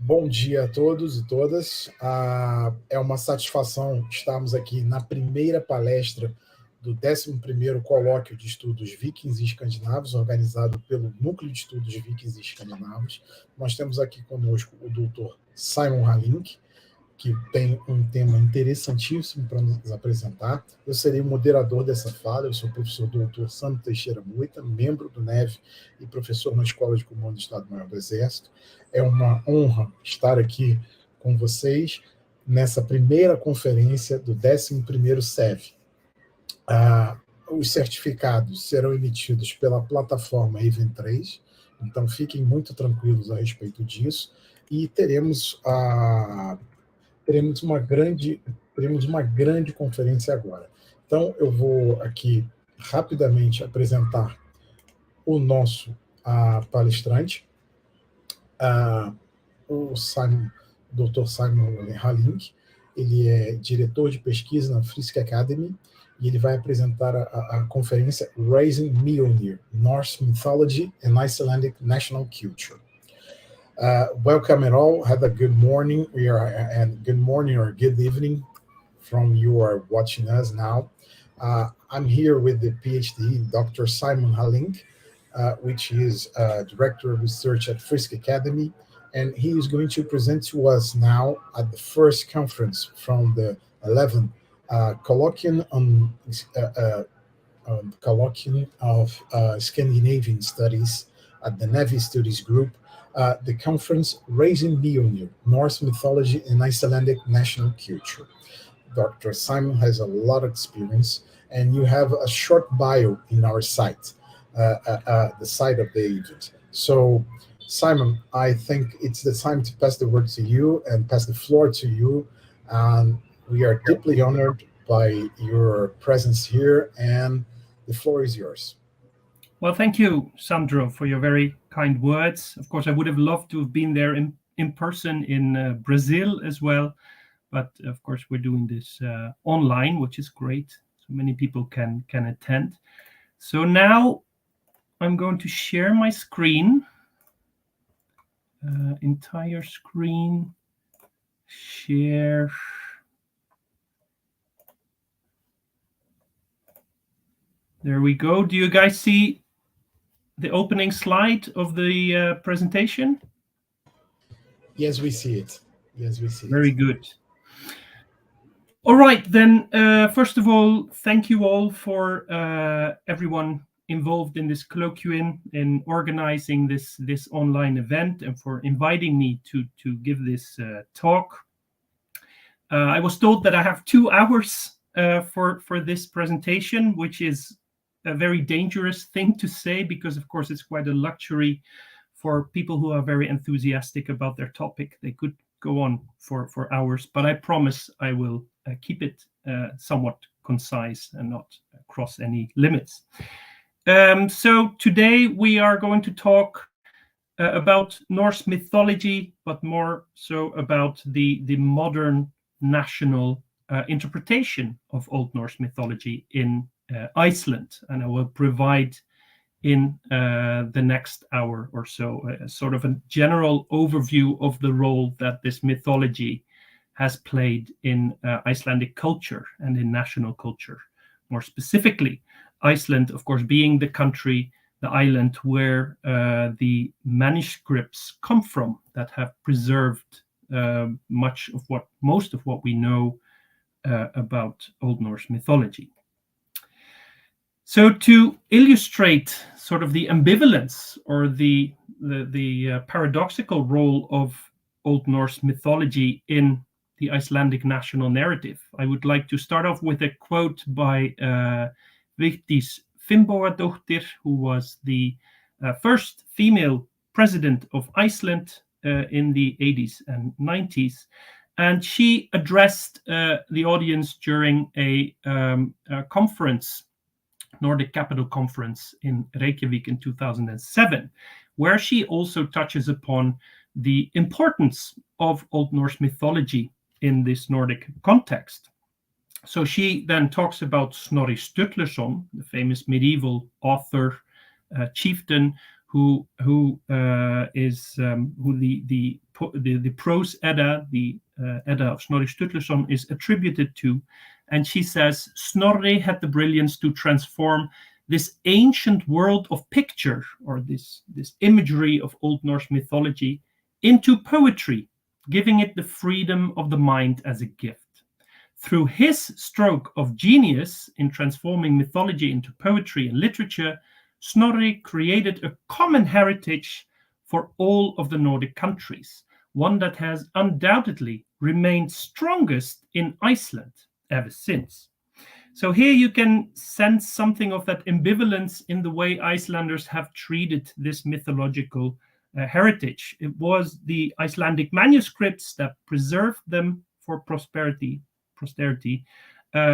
Bom dia a todos e todas. É uma satisfação estarmos aqui na primeira palestra do 11º Colóquio de Estudos Vikings e Escandinavos, organizado pelo Núcleo de Estudos Vikings e Escandinavos. Nós temos aqui conosco o Dr. Simon Halink, que tem um tema interessantíssimo para nos apresentar. Eu serei o moderador dessa fala. Eu sou o professor Dr. Sandro Teixeira Muita, membro do NEVE e professor na Escola de Comando do Estado-Maior do Exército. É uma honra estar aqui com vocês nessa primeira conferência do 11º CEVE. Os certificados serão emitidos pela plataforma Event 3, então fiquem muito tranquilos a respeito disso, e teremos uma grande conferência agora. Então, eu vou aqui rapidamente apresentar o nosso palestrante, o Dr. Simon Halink. Ele é diretor de pesquisa na Frisk Academy e ele vai apresentar a conferência Raising Mjölnir, Norse Mythology and Icelandic National Culture. Welcome at all. Have a good morning, and good morning or good evening from you are watching us now. I'm here with the PhD, Dr. Simon Halink, which is Director of Research at Frisk Academy, and he is going to present to us now at the first conference from the 11th Colloquium of Scandinavian Studies at the NEVE Studies Group, the conference Raising Mjölnir, Norse Mythology and Icelandic National Culture. Dr. Simon has a lot of experience, and you have a short bio in our site, the site of the event. So, Simon, I think it's the time to pass the word to you and pass the floor to you. We are deeply honored by your presence here, and the floor is yours. Well, thank you, Sandro, for your very kind words. Of course, I would have loved to have been there in person in Brazil as well. But of course, we're doing this online, which is great. So many people can attend. So now I'm going to share my screen, entire screen, share. There we go. Do you guys see the opening slide of the presentation? Yes, we see it. Very good. All right, then, first of all, thank you all for everyone involved in this colloquium, in organizing this online event, and for inviting me to give this talk. I was told that I have 2 hours for this presentation, which is a very dangerous thing to say, because of course it's quite a luxury for people who are very enthusiastic about their topic. They could go on for hours, but I promise I will keep it somewhat concise and not cross any limits. So today we are going to talk about Norse mythology, but more so about the modern national interpretation of Old Norse mythology in Iceland, and I will provide in the next hour or so sort of a general overview of the role that this mythology has played in Icelandic culture and in national culture. More specifically, Iceland, of course, being the country, the island where the manuscripts come from that have preserved most of what we know about Old Norse mythology. So to illustrate sort of the ambivalence or the paradoxical role of Old Norse mythology in the Icelandic national narrative, I would like to start off with a quote by Vigdís Finnbogadóttir, who was the first female president of Iceland in the 80s and 90s. And she addressed the audience during a conference, Nordic Capital Conference in Reykjavik in 2007, where she also touches upon the importance of Old Norse mythology in this Nordic context. So she then talks about Snorri Sturluson, the famous medieval author, chieftain, who is who the prose Edda, the Edda of Snorri Sturluson, is attributed to, and she says Snorri had the brilliance to transform this ancient world of picture, or this imagery of Old Norse mythology, into poetry, giving it the freedom of the mind as a gift. Through his stroke of genius in transforming mythology into poetry and literature, Snorri created a common heritage for all of the Nordic countries, one that has undoubtedly remained strongest in Iceland ever since. So here you can sense something of that ambivalence in the way Icelanders have treated this mythological heritage. It was the Icelandic manuscripts that preserved them for posterity.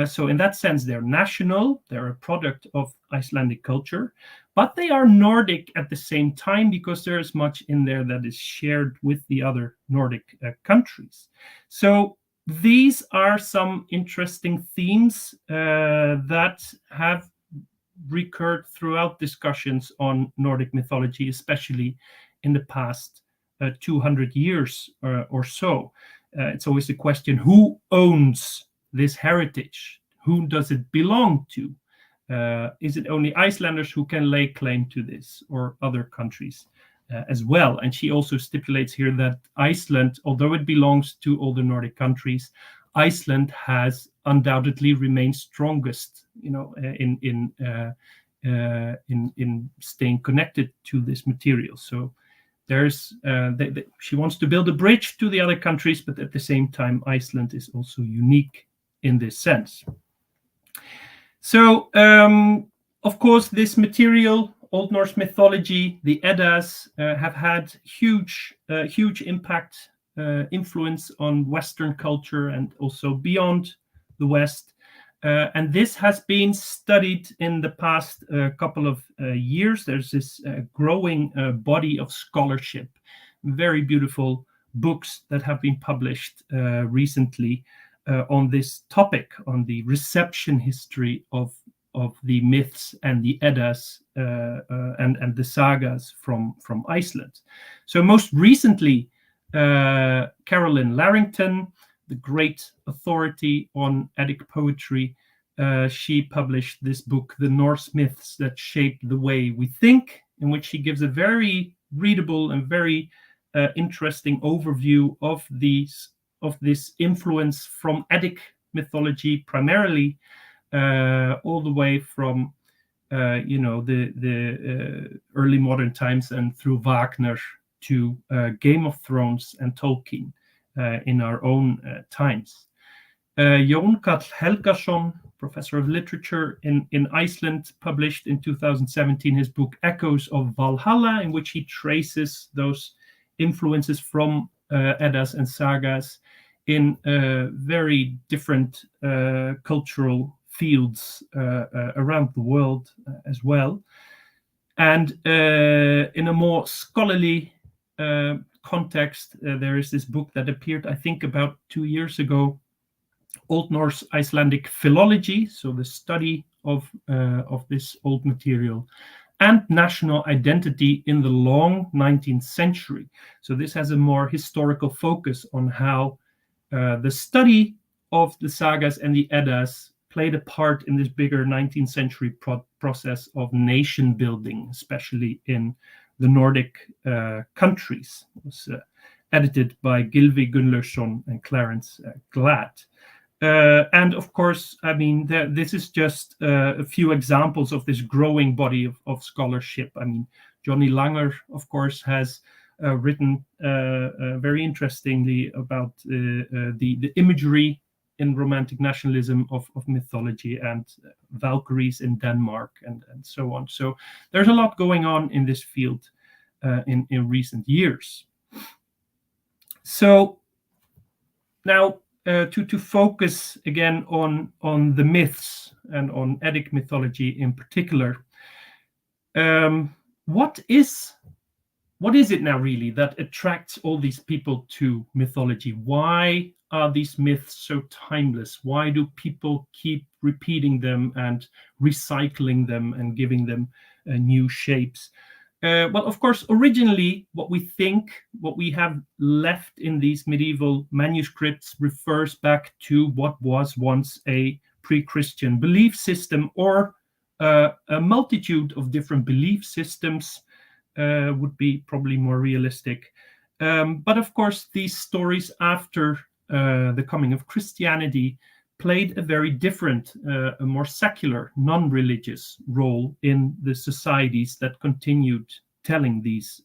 So in that sense, they're national, they're a product of Icelandic culture, but they are Nordic at the same time, because there is much in there that is shared with the other Nordic countries. So these are some interesting themes that have recurred throughout discussions on Nordic mythology, especially in the past 200 years or so. It's always the question, who owns this heritage? Who does it belong to? Is it only Icelanders who can lay claim to this, or other countries as well? And she also stipulates here that Iceland, although it belongs to all the Nordic countries, Iceland has undoubtedly remained strongest, in staying connected to this material. So there's she wants to build a bridge to the other countries, but at the same time, Iceland is also unique in this sense. So, of course, this material, Old Norse mythology, the Eddas, have had huge impact, influence on Western culture and also beyond the West. And this has been studied in the past couple of years. There's this growing body of scholarship, very beautiful books that have been published recently on this topic, on the reception history of the myths and the Eddas and the sagas from Iceland. So most recently, Carolyn Larrington, the great authority on Eddic poetry, she published this book, The Norse Myths That Shaped the Way We Think, in which she gives a very readable and very interesting overview of this influence from Eddic mythology, primarily all the way from the early modern times and through Wagner to Game of Thrones and Tolkien in our own times. Jón Karl Helgason, professor of literature in Iceland, published in 2017 his book Echoes of Valhalla, in which he traces those influences from Eddas and sagas in very different cultural fields around the world as well. And in a more scholarly context, there is this book that appeared, I think, about 2 years ago, Old Norse Icelandic Philology, so the study of this old material, and national identity in the long 19th century. So this has a more historical focus on how the study of the sagas and the Eddas played a part in this bigger 19th century process of nation building, especially in the Nordic countries. It was edited by Gylfi Gunnlaugsson and Clarence Glad. And of course, I mean, this is just a few examples of this growing body of scholarship. I mean, Johnny Langer, of course, has written very interestingly about the imagery in romantic nationalism of mythology, and Valkyries in Denmark, and so on. So there's a lot going on in this field in recent years. So now to focus again on the myths and on Eddic mythology in particular, what is it now really that attracts all these people to mythology? Why are these myths so timeless? Why do people keep repeating them and recycling them and giving them new shapes? well, of course, originally, what we have left in these medieval manuscripts refers back to what was once a pre-Christian belief system, or a multitude of different belief systems would be probably more realistic. But of course, these stories after the coming of Christianity played a very different, a more secular, non-religious role in the societies that continued telling these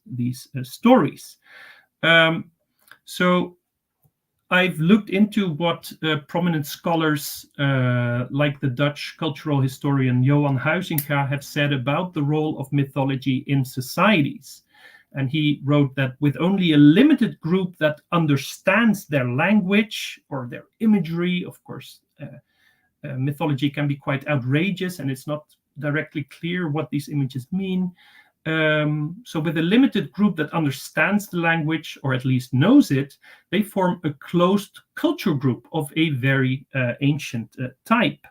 stories. So I've looked into what prominent scholars like the Dutch cultural historian Johan Huizinga have said about the role of mythology in societies. And he wrote that with only a limited group that understands their language or their imagery, of course, mythology can be quite outrageous and it's not directly clear what these images mean. So with a limited group that understands the language, or at least knows it, they form a closed culture group of a very ancient type.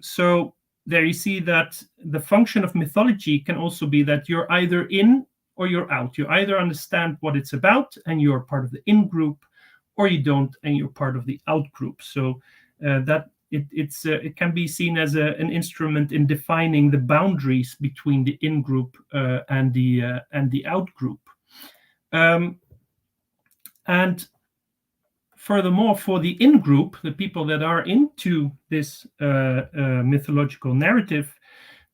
So there you see that the function of mythology can also be that you're either in or you're out. You either understand what it's about and you're part of the in group, or you don't and you're part of the out group. So that it can be seen as an instrument in defining the boundaries between the in group and the out group. And furthermore, for the in group, the people that are into this mythological narrative,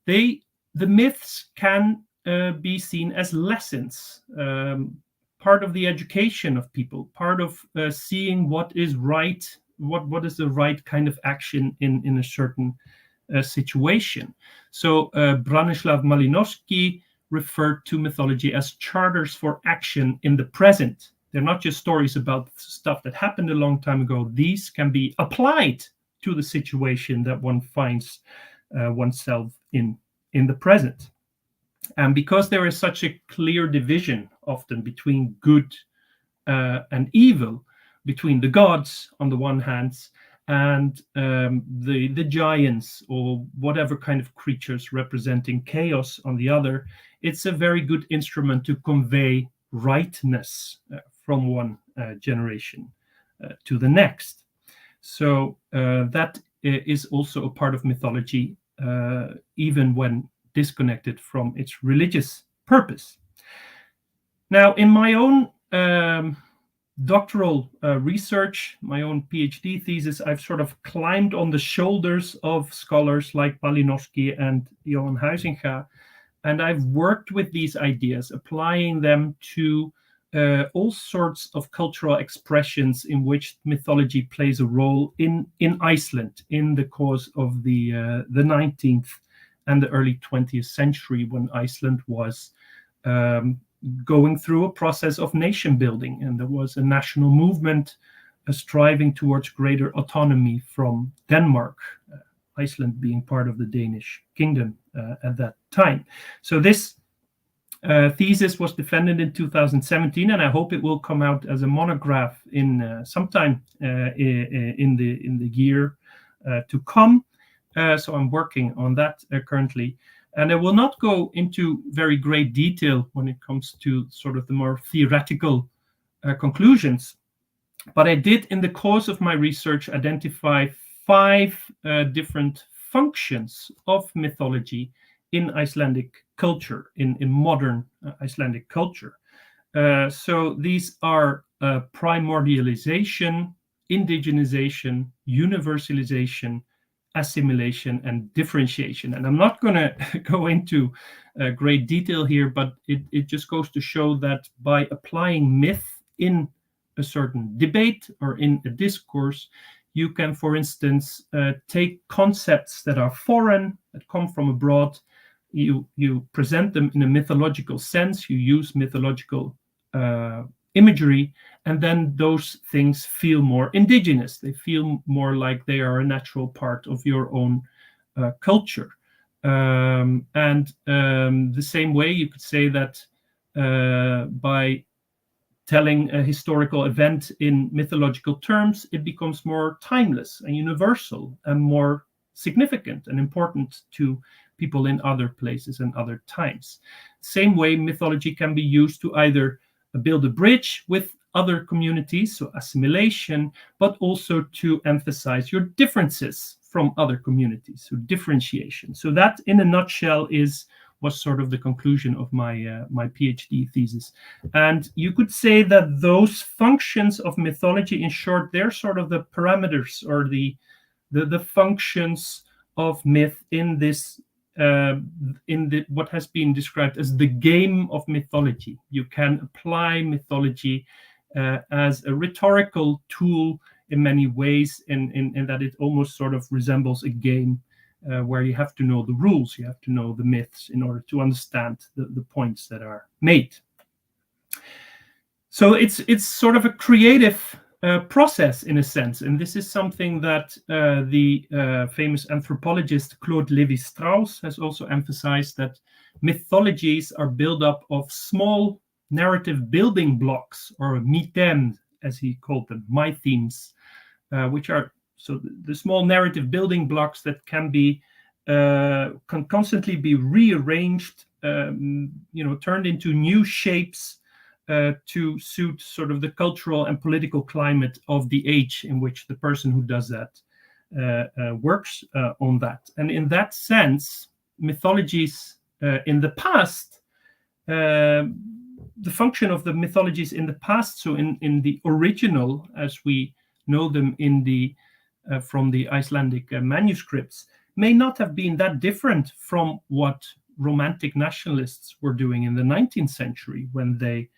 the myths can be seen as lessons, part of the education of people, part of seeing what is right, what is the right kind of action in a certain situation. So Branislav Malinowski referred to mythology as charters for action in the present. They're not just stories about stuff that happened a long time ago. These can be applied to the situation that one finds oneself in the present. And because there is such a clear division often between good and evil, between the gods on the one hand and the giants or whatever kind of creatures representing chaos on the other, it's a very good instrument to convey rightness from one generation to the next. So that is also a part of mythology, even when disconnected from its religious purpose. Now, in my own doctoral research, my own PhD thesis, I've sort of climbed on the shoulders of scholars like Malinowski and Johan Huizinga, and I've worked with these ideas, applying them to all sorts of cultural expressions in which mythology plays a role in Iceland in the course of the 19th and the early 20th century, when Iceland was going through a process of nation building, and there was a national movement striving towards greater autonomy from Denmark, Iceland being part of the Danish kingdom at that time. So this thesis was defended in 2017, and I hope it will come out as a monograph in sometime in the year to come. So I'm working on that currently. And I will not go into very great detail when it comes to sort of the more theoretical conclusions. But I did, in the course of my research, identify 5 different functions of mythology in Icelandic culture, in modern Icelandic culture. So these are primordialization, indigenization, universalization, assimilation, and differentiation. And I'm not going to go into great detail here, but it just goes to show that by applying myth in a certain debate or in a discourse, you can, for instance, take concepts that are foreign, that come from abroad, you present them in a mythological sense, you use mythological imagery, and then those things feel more indigenous. They feel more like they are a natural part of your own culture. And the same way you could say that by telling a historical event in mythological terms, it becomes more timeless and universal and more significant and important to people in other places and other times. Same way, mythology can be used to either build a bridge with other communities, so assimilation, but also to emphasize your differences from other communities, so differentiation. So that, in a nutshell, was sort of the conclusion of my my PhD thesis. And you could say that those functions of mythology, in short, they're sort of the parameters or the functions of myth in this what has been described as the game of mythology. You can apply mythology as a rhetorical tool in many ways, in that it almost sort of resembles a game where you have to know the rules, you have to know the myths in order to understand the points that are made. So it's sort of a creative process in a sense, and this is something that the famous anthropologist Claude Lévi-Strauss has also emphasized, that mythologies are built up of small narrative building blocks, or mythen, as he called them, mythemes, which are so the small narrative building blocks that can be can constantly be rearranged, turned into new shapes to suit sort of the cultural and political climate of the age in which the person who does that works on that. And in that sense, mythologies in the past, the function of the mythologies in the past, so in the original, as we know them in the from the Icelandic manuscripts, may not have been that different from what Romantic nationalists were doing in the 19th century, when they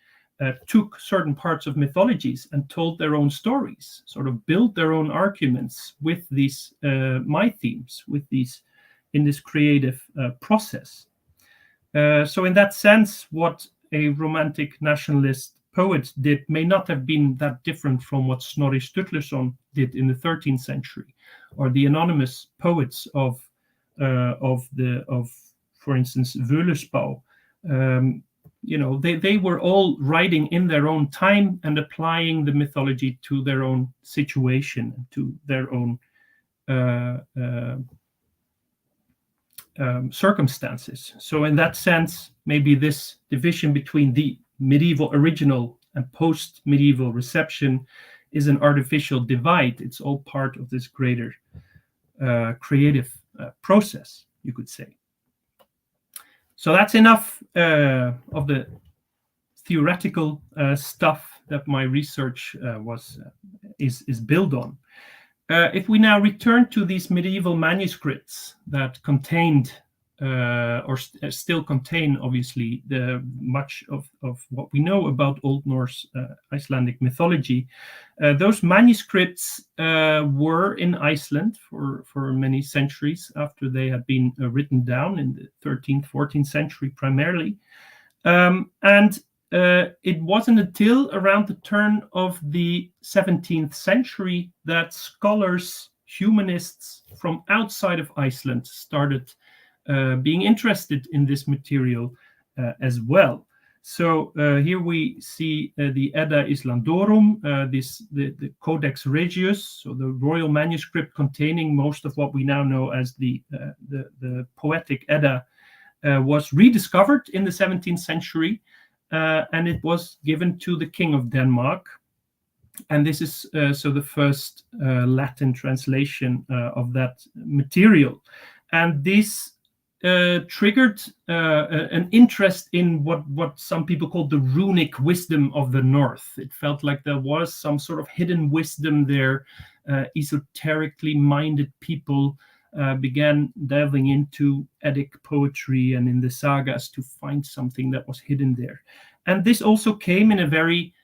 took certain parts of mythologies and told their own stories, sort of built their own arguments with these mythemes, with these in this creative process. So in that sense, what a Romantic nationalist poet did may not have been that different from what Snorri Sturluson did in the 13th century, or the anonymous poets of for instance, Völuspá. They were all writing in their own time and applying the mythology to their own situation, to their own circumstances. So in that sense, maybe this division between the medieval original and post-medieval reception is an artificial divide. It's all part of this greater creative process, you could say. So that's enough of the theoretical stuff that my research is built on. If we now return to these medieval manuscripts that contained still contain, obviously, the much of what we know about Old Norse Icelandic mythology, those manuscripts were in Iceland for many centuries after they had been written down in the 13th, 14th century primarily. It wasn't until around the turn of the 17th century that scholars, humanists from outside of Iceland started being interested in this material as well. So here we see the Edda Islandorum, the Codex Regius, so the royal manuscript containing most of what we now know as the poetic Edda, was rediscovered in the 17th century, and it was given to the King of Denmark. And this is so the first Latin translation of that material. And this triggered an interest in what some people call the runic wisdom of the North. It felt like there was some sort of hidden wisdom there. Esoterically minded people began delving into Eddic poetry and in the sagas to find something that was hidden there. And this also came in a very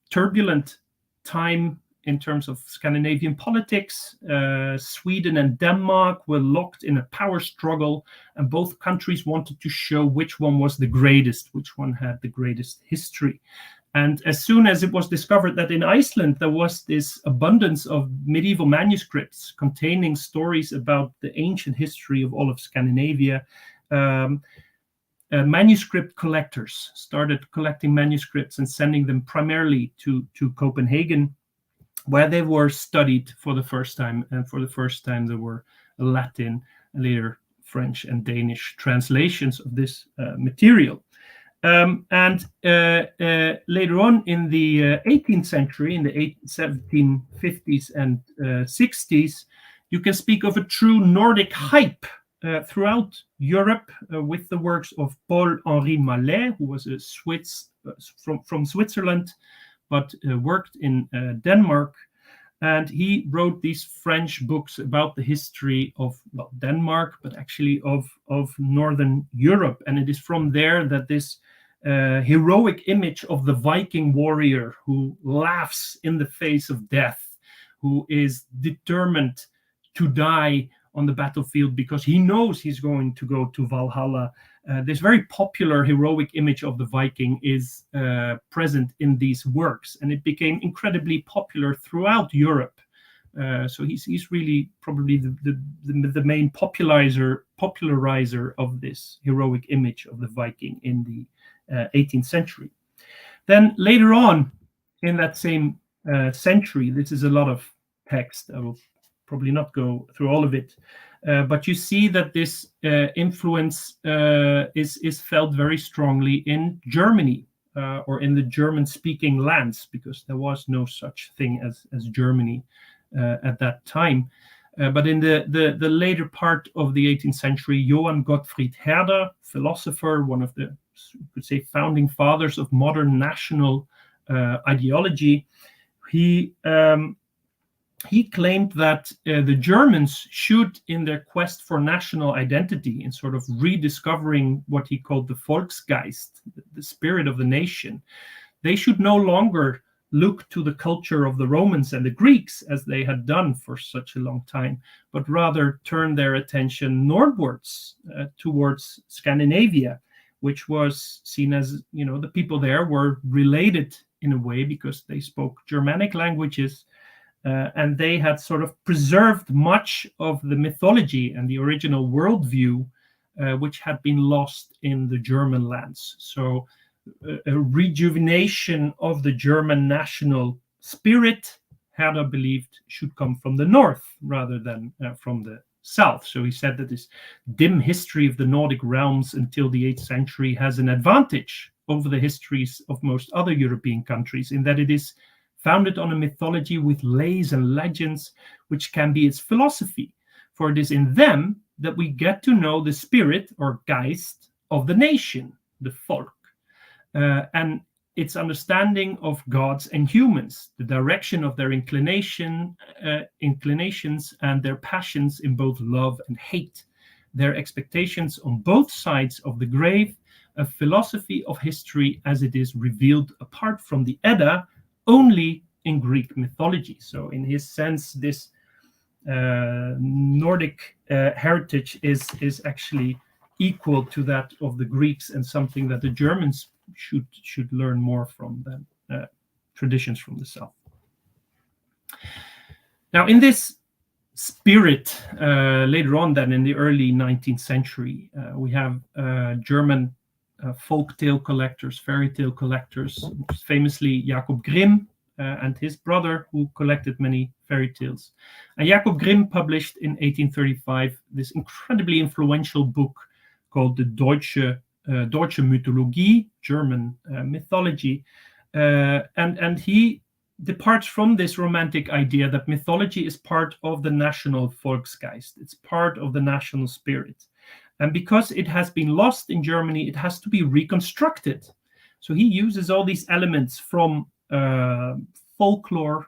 turbulent time in terms of Scandinavian politics. Sweden and Denmark were locked in a power struggle, and both countries wanted to show which one was the greatest, which one had the greatest history. And as soon as it was discovered that in Iceland there was this abundance of medieval manuscripts containing stories about the ancient history of all of Scandinavia, manuscript collectors started collecting manuscripts and sending them primarily to Copenhagen, where they were studied for the first time. And for the first time, there were Latin, and later French and Danish translations of this material. And later on in the 18th century, in the 1750s and 60s, you can speak of a true Nordic hype throughout Europe with the works of Paul-Henri Mallet, who was a Swiss from Switzerland, but worked in Denmark. And he wrote these French books about the history of Denmark, but actually of Northern Europe. And it is from there that this heroic image of the Viking warrior who laughs in the face of death, who is determined to die on the battlefield because he knows he's going to go to Valhalla. This very popular heroic image of the Viking is present in these works, and it became incredibly popular throughout Europe. So he's really probably the main popularizer of this heroic image of the Viking in the 18th century. Then later on in that same century, this is a lot of text. I will probably not go through all of it. But you see that this influence is felt very strongly in Germany or in the German-speaking lands, because there was no such thing as Germany at that time. But in the later part of the 18th century, Johann Gottfried Herder, philosopher, one of the, you could say, founding fathers of modern national ideology, he claimed that the Germans should, in their quest for national identity, in sort of rediscovering what he called the Volksgeist, the spirit of the nation, they should no longer look to the culture of the Romans and the Greeks as they had done for such a long time, but rather turn their attention northwards towards Scandinavia, which was seen as, the people there were related in a way because they spoke Germanic languages. And they had sort of preserved much of the mythology and the original worldview, which had been lost in the German lands. So a rejuvenation of the German national spirit, Herder believed, should come from the north rather than from the south. So he said that this dim history of the Nordic realms until the 8th century has an advantage over the histories of most other European countries, in that it is founded on a mythology with lays and legends, which can be its philosophy. For it is in them that we get to know the spirit or Geist of the nation, the folk, and its understanding of gods and humans, the direction of their inclinations and their passions in both love and hate, their expectations on both sides of the grave, a philosophy of history as it is revealed apart from the Edda, only in Greek mythology. So in his sense, this Nordic heritage is actually equal to that of the Greeks, and something that the Germans should learn more from than traditions from the south. Now, in this spirit, later on then in the early 19th century, we have German folk tale collectors, fairy tale collectors, famously Jacob Grimm and his brother, who collected many fairy tales. And Jacob Grimm published in 1835 this incredibly influential book called the Deutsche Mythologie, German mythology. And he departs from this romantic idea that mythology is part of the national Volksgeist. It's part of the national spirit. And because it has been lost in Germany, it has to be reconstructed. So he uses all these elements from folklore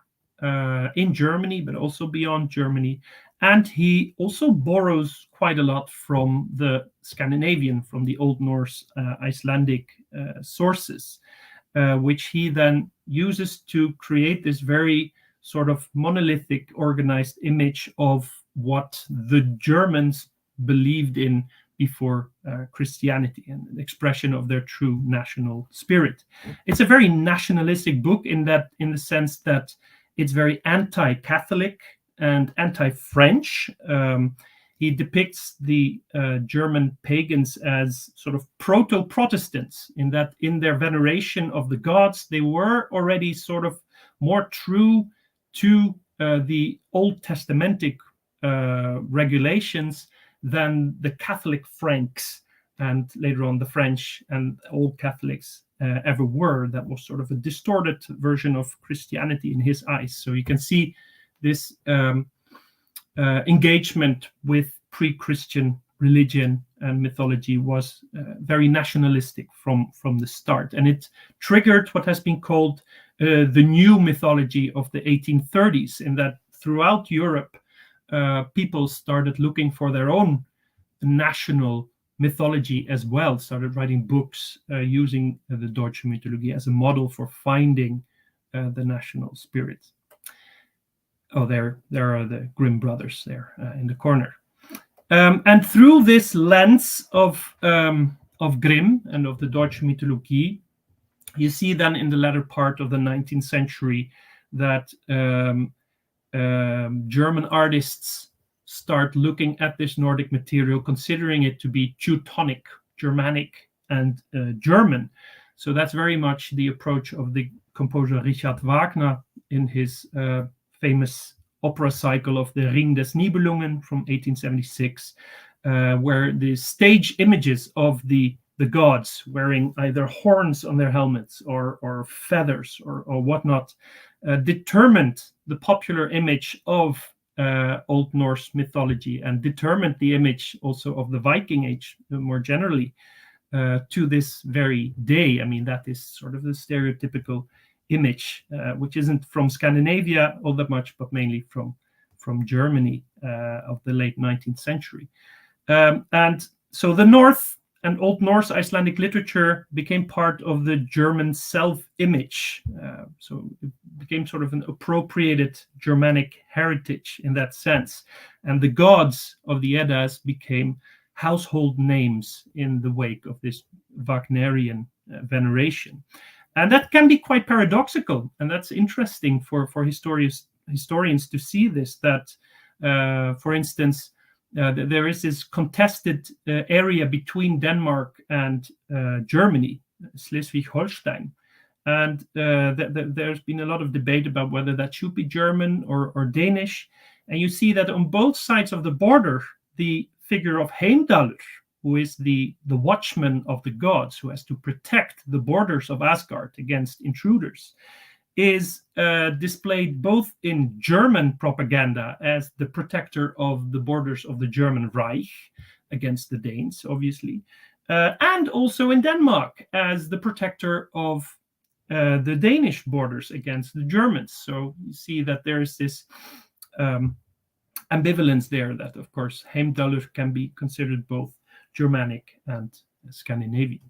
in Germany, but also beyond Germany. And he also borrows quite a lot from the Scandinavian, from the Old Norse, Icelandic sources, which he then uses to create this very sort of monolithic, organized image of what the Germans believed in before Christianity, and an expression of their true national spirit. It's a very nationalistic book in the sense that it's very anti-Catholic and anti-French. He depicts the German pagans as sort of proto-Protestants, in that in their veneration of the gods, they were already sort of more true to the Old Testamentic regulations, than the Catholic Franks and later on the French and old Catholics ever were. That was sort of a distorted version of Christianity in his eyes. So you can see this engagement with pre-Christian religion and mythology was very nationalistic from the start, and it triggered what has been called the new mythology of the 1830s, in that throughout Europe people started looking for their own national mythology as well, started writing books using the Deutsche Mythologie as a model for finding the national spirit. Oh, there are the Grimm brothers there in the corner. And through this lens of Grimm and of the Deutsche Mythologie, you see then in the latter part of the 19th century that German artists start looking at this Nordic material, considering it to be Teutonic, Germanic, and German. So that's very much the approach of the composer Richard Wagner in his famous opera cycle of the Ring des Nibelungen from 1876, where the stage images of the gods wearing either horns on their helmets or feathers or whatnot determined the popular image of Old Norse mythology, and determined the image also of the Viking Age more generally to this very day. I mean, that is sort of the stereotypical image, which isn't from Scandinavia all that much, but mainly from Germany of the late 19th century. And so the North and Old Norse Icelandic literature became part of the German self-image. So it became sort of an appropriated Germanic heritage in that sense. And the gods of the Eddas became household names in the wake of this Wagnerian veneration. And that can be quite paradoxical, and that's interesting for historians to see this, that, for instance, there is this contested area between Denmark and Germany, Schleswig-Holstein. And there's been a lot of debate about whether that should be German or Danish. And you see that on both sides of the border, the figure of Heimdallr, who is the watchman of the gods, who has to protect the borders of Asgard against intruders, is displayed both in German propaganda as the protector of the borders of the German Reich against the Danes, obviously, and also in Denmark as the protector of the Danish borders against the Germans. So you see that there is this ambivalence there, that, of course, Heimdallr can be considered both Germanic and Scandinavian.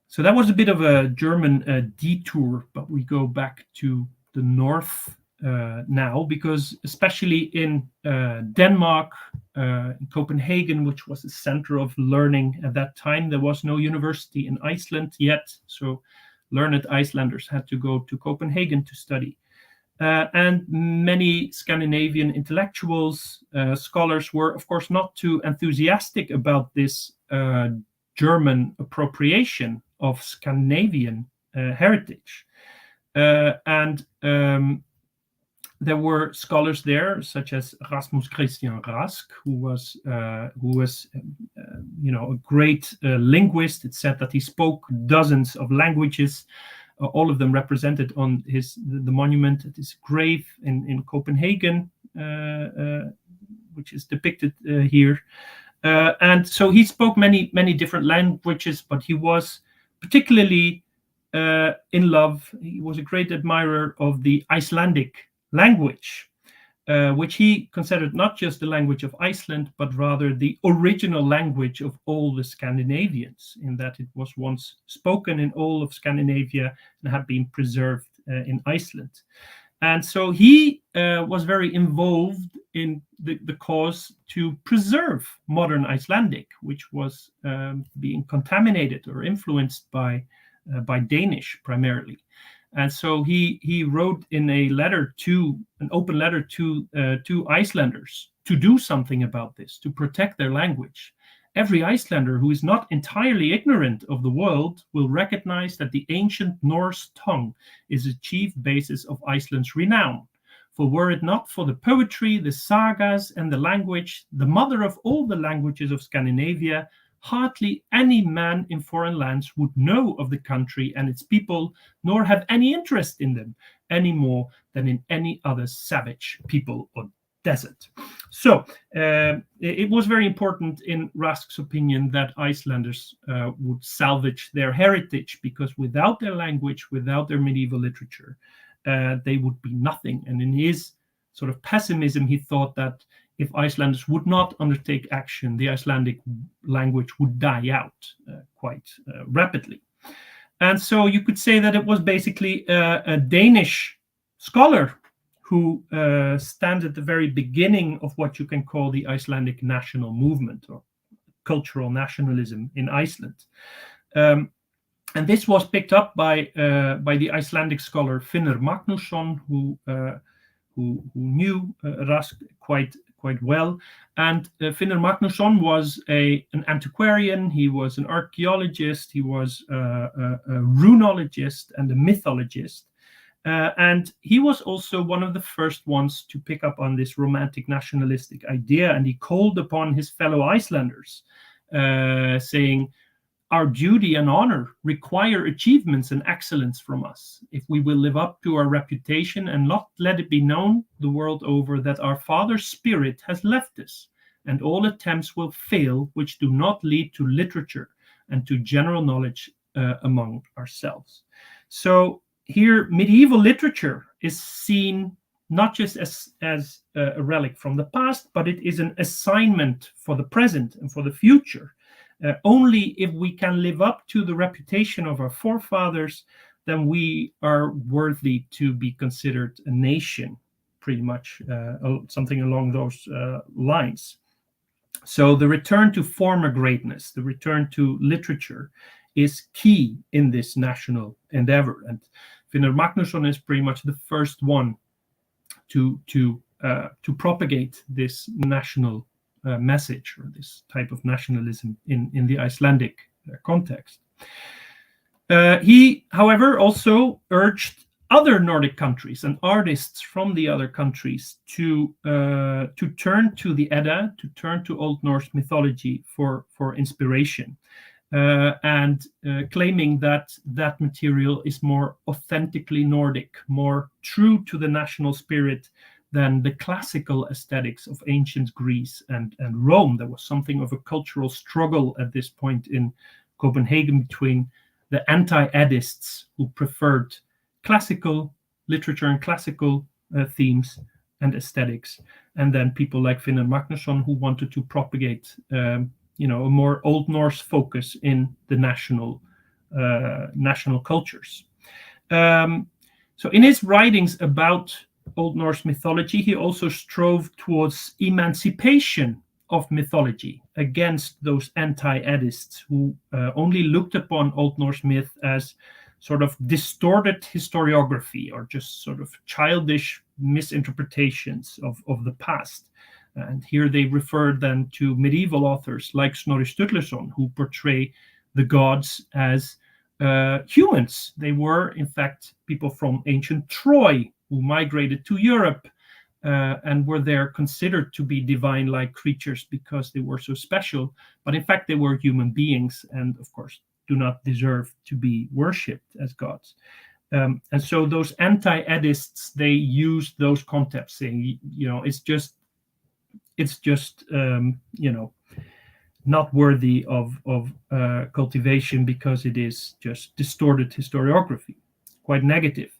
So that was a bit of a German detour, but we go back to the north now, because especially in Denmark, in Copenhagen, which was the center of learning at that time, there was no university in Iceland yet. So learned Icelanders had to go to Copenhagen to study. And many Scandinavian intellectuals, scholars, were, of course, not too enthusiastic about this German appropriation of Scandinavian heritage. And there were scholars there, such as Rasmus Christian Rask, who was a great linguist. It's said that he spoke dozens of languages, all of them represented on the monument at his grave in Copenhagen, which is depicted here. And so he spoke many different languages, but he was particularly in love. He was a great admirer of the Icelandic language, which he considered not just the language of Iceland, but rather the original language of all the Scandinavians, in that it was once spoken in all of Scandinavia and had been preserved in Iceland. And so he was very involved in the cause to preserve modern Icelandic, which was being contaminated or influenced by Danish primarily. And so he wrote in an open letter to Icelanders to do something about this, to protect their language. Every Icelander who is not entirely ignorant of the world will recognize that the ancient Norse tongue is a chief basis of Iceland's renown. For were it not for the poetry, the sagas, and the language, the mother of all the languages of Scandinavia, hardly any man in foreign lands would know of the country and its people, nor have any interest in them, any more than in any other savage people or desert. So it was very important in Rask's opinion that Icelanders would salvage their heritage, because without their language, without their medieval literature, they would be nothing. And in his sort of pessimism, he thought that if Icelanders would not undertake action, the Icelandic language would die out quite rapidly. And so you could say that it was basically a Danish scholar who stands at the very beginning of what you can call the Icelandic national movement or cultural nationalism in Iceland. And this was picked up by the Icelandic scholar Finnur Magnússon, who knew Rask quite well. And Finnur Magnússon was an antiquarian. He was an archaeologist. He was a runologist and a mythologist. And he was also one of the first ones to pick up on this romantic nationalistic idea. And he called upon his fellow Icelanders, saying, "Our duty and honor require achievements and excellence from us, if we will live up to our reputation and not let it be known the world over that our father's spirit has left us, and all attempts will fail which do not lead to literature and to general knowledge among ourselves." So here, medieval literature is seen not just as a relic from the past, but it is an assignment for the present and for the future. Only if we can live up to the reputation of our forefathers, then we are worthy to be considered a nation, pretty much something along those lines. So the return to former greatness, the return to literature, is key in this national endeavor. And Finnur Magnússon is pretty much the first one to propagate this national message, or this type of nationalism in the Icelandic context. He, however, also urged other Nordic countries and artists from the other countries to turn to the Edda, to turn to Old Norse mythology for inspiration, and claiming that that material is more authentically Nordic, more true to the national spirit than the classical aesthetics of ancient Greece and Rome. There was something of a cultural struggle at this point in Copenhagen between the anti-Eddists, who preferred classical literature and classical themes and aesthetics, and then people like Finnur Magnússon, who wanted to propagate a more Old Norse focus in the national cultures. So in his writings about Old Norse mythology, he also strove towards emancipation of mythology against those anti-Eddists who only looked upon Old Norse myth as sort of distorted historiography, or just sort of childish misinterpretations of the past. And here they refer then to medieval authors like Snorri Sturluson, who portray the gods as humans. They were, in fact, people from ancient Troy who migrated to Europe and were there considered to be divine-like creatures because they were so special. But in fact, they were human beings and, of course, do not deserve to be worshipped as gods. And so those anti-Eddists, they used those concepts, saying, it's just not worthy of cultivation because it is just distorted historiography, quite negative.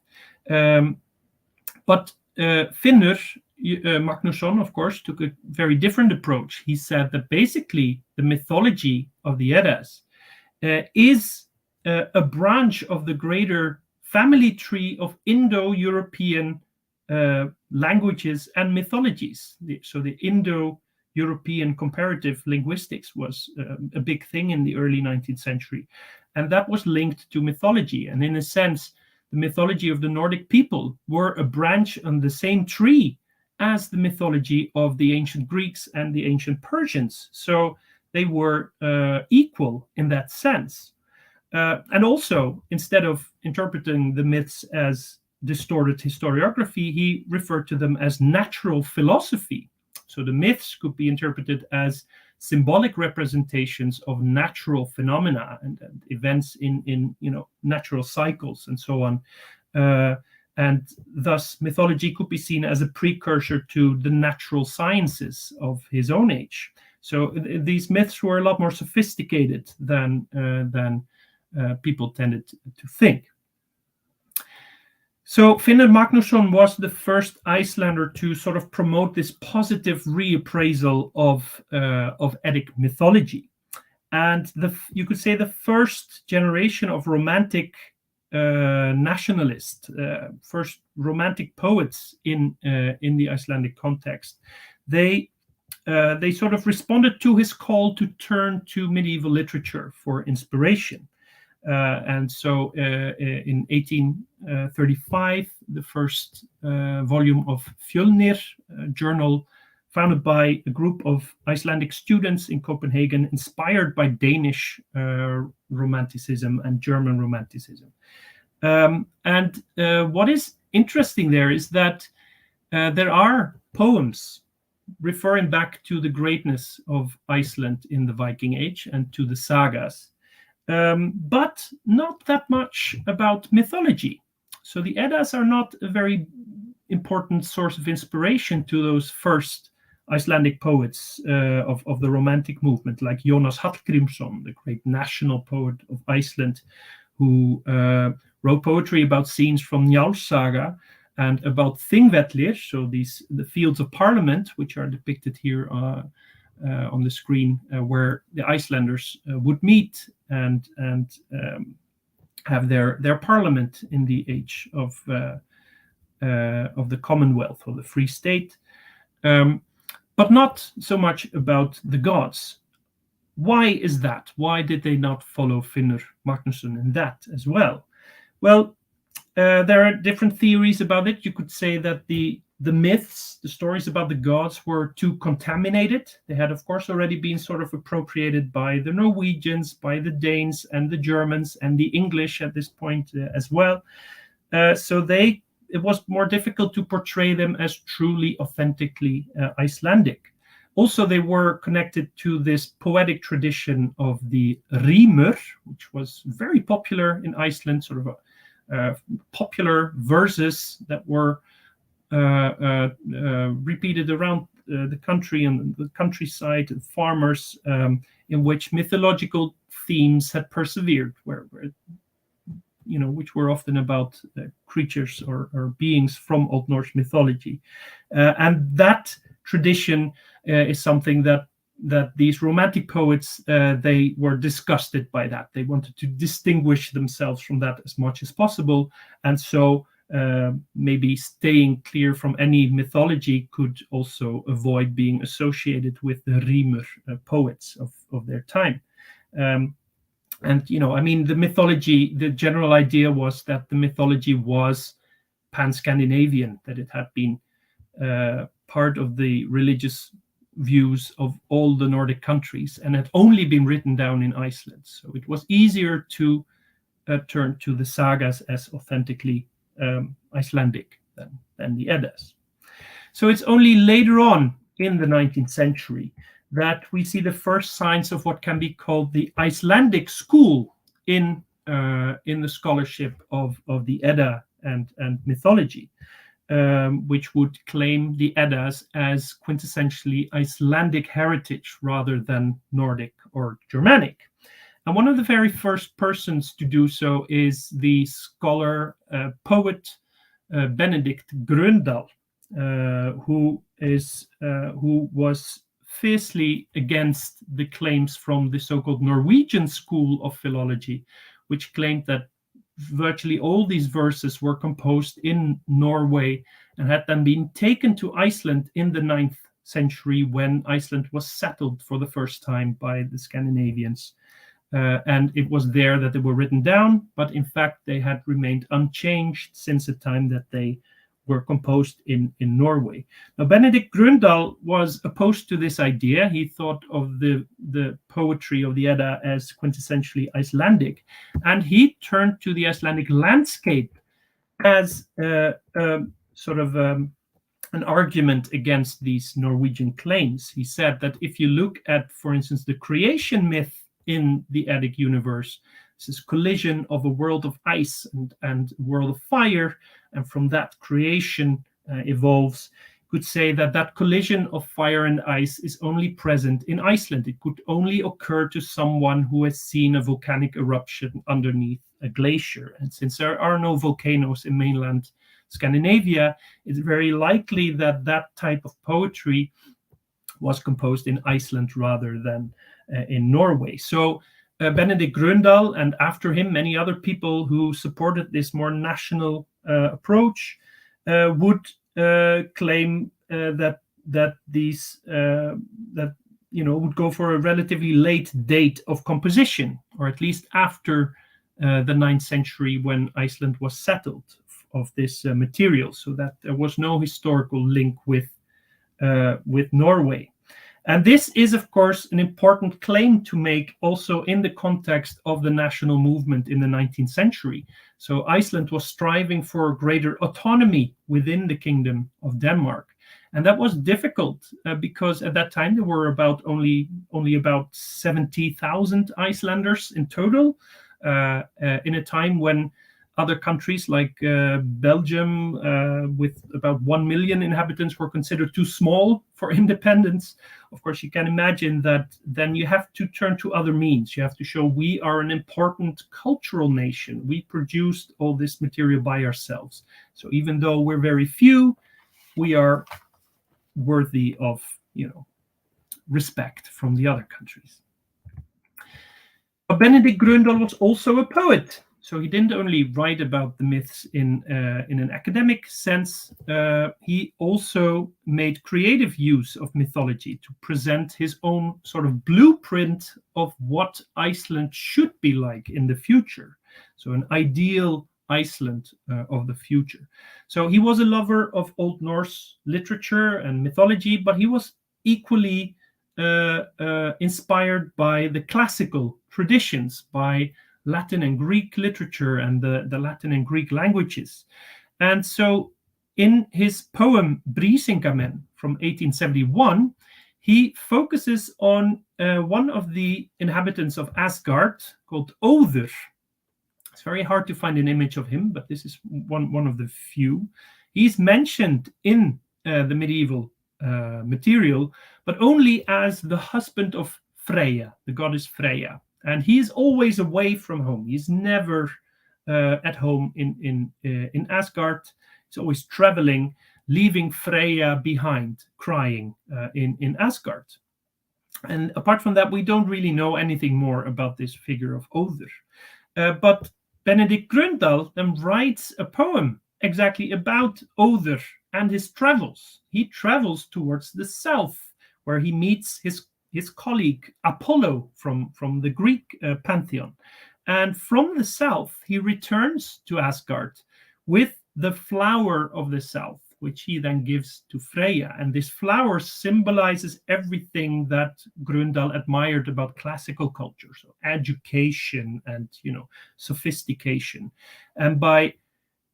But Finnur Magnússon, of course, took a very different approach. He said that basically the mythology of the Eddas is a branch of the greater family tree of Indo-European languages and mythologies. So the Indo-European comparative linguistics was a big thing in the early 19th century. And that was linked to mythology. And in a sense, the mythology of the Nordic people were a branch on the same tree as the mythology of the ancient Greeks and the ancient Persians. So they were equal in that sense. And also, instead of interpreting the myths as distorted historiography, he referred to them as natural philosophy. So the myths could be interpreted as symbolic representations of natural phenomena and events in natural cycles and so on. And thus mythology could be seen as a precursor to the natural sciences of his own age. So these myths were a lot more sophisticated than people tended to think. So Finnur Magnússon was the first Icelander to sort of promote this positive reappraisal of Eddic mythology. And you could say the first generation of romantic nationalists, first romantic poets in the Icelandic context, they sort of responded to his call to turn to medieval literature for inspiration. And so in 1835, the first volume of Mjölnir, a journal founded by a group of Icelandic students in Copenhagen, inspired by Danish Romanticism and German Romanticism. And what is interesting there is that there are poems referring back to the greatness of Iceland in the Viking Age and to the sagas. But not that much about mythology. So the Eddas are not a very important source of inspiration to those first Icelandic poets of the Romantic movement, like Jónas Hallgrímsson, the great national poet of Iceland, who wrote poetry about scenes from Njál's saga and about Þingvellir, so the fields of parliament, which are depicted here on the screen, where the Icelanders would meet and have their parliament in the age of the Commonwealth or the Free State, but not so much about the gods. Why is that? Why did they not follow Finnur Magnússon in that as well? Well, there are different theories about it. You could say that the myths, the stories about the gods, were too contaminated. They had, of course, already been sort of appropriated by the Norwegians, by the Danes and the Germans and the English at this point as well. So it was more difficult to portray them as truly, authentically Icelandic. Also, they were connected to this poetic tradition of the rímur, which was very popular in Iceland, sort of popular verses that were repeated around the country and the countryside, and farmers, in which mythological themes had persevered, which were often about creatures or beings from Old Norse mythology, and that tradition is something that these romantic poets, they were disgusted by that. They wanted to distinguish themselves from that as much as possible, and so maybe staying clear from any mythology could also avoid being associated with the rímur poets of their time. And the mythology, the general idea was that the mythology was pan-Scandinavian, that it had been part of the religious views of all the Nordic countries and had only been written down in Iceland. So it was easier to turn to the sagas as authentically Icelandic than the Eddas. So it's only later on in the 19th century that we see the first signs of what can be called the Icelandic school in the scholarship of the Edda and mythology, which would claim the Eddas as quintessentially Icelandic heritage rather than Nordic or Germanic. And one of the very first persons to do so is the scholar, poet Benedict Gröndal, who was fiercely against the claims from the so-called Norwegian school of philology, which claimed that virtually all these verses were composed in Norway and had then been taken to Iceland in the 9th century when Iceland was settled for the first time by the Scandinavians. And it was there that they were written down, but in fact they had remained unchanged since the time that they were composed in Norway. Now, Benedict Gröndal was opposed to this idea. He thought of the poetry of the Edda as quintessentially Icelandic, and he turned to the Icelandic landscape as sort of an argument against these Norwegian claims. He said that if you look at, for instance, the creation myth in the Eddic universe, this collision of a world of ice and a world of fire, and from that creation evolves. Could say that that collision of fire and ice is only present in Iceland. It could only occur to someone who has seen a volcanic eruption underneath a glacier. And since there are no volcanoes in mainland Scandinavia, it's very likely that that type of poetry was composed in Iceland rather than in Norway. So Benedict Grøndahl, and after him many other people who supported this more national approach, would claim that these would go for a relatively late date of composition, or at least after the 9th century when Iceland was settled of this material, so that there was no historical link with Norway. And this is, of course, an important claim to make also in the context of the national movement in the 19th century. So Iceland was striving for greater autonomy within the Kingdom of Denmark. And that was difficult because at that time there were only about 70,000 Icelanders in total, in a time when other countries like Belgium, with about 1 million inhabitants, were considered too small for independence. Of course, you can imagine that then you have to turn to other means. You have to show we are an important cultural nation. We produced all this material by ourselves. So even though we're very few, we are worthy of, respect from the other countries. But Benedict Grøndahl was also a poet. So he didn't only write about the myths in an academic sense, he also made creative use of mythology to present his own sort of blueprint of what Iceland should be like in the future. So an ideal Iceland of the future. So he was a lover of Old Norse literature and mythology, but he was equally inspired by the classical traditions, by Latin and Greek literature and the Latin and Greek languages. And so in his poem Brísingamenn from 1871, he focuses on one of the inhabitants of Asgard called Óður. It's very hard to find an image of him, but this is one of the few. He's mentioned in the medieval material, but only as the husband of Freyja, the goddess Freyja. And he's always away from home. He's never at home in Asgard. He's always traveling, leaving Freyja behind, crying in Asgard. And apart from that, we don't really know anything more about this figure of Óður. But Benedict Grøndahl then writes a poem exactly about Óður and his travels. He travels towards the south, where he meets his colleague Apollo from the Greek pantheon. And from the south, he returns to Asgard with the flower of the south, which he then gives to Freyja. And this flower symbolizes everything that Grøndahl admired about classical culture, so education and sophistication. And by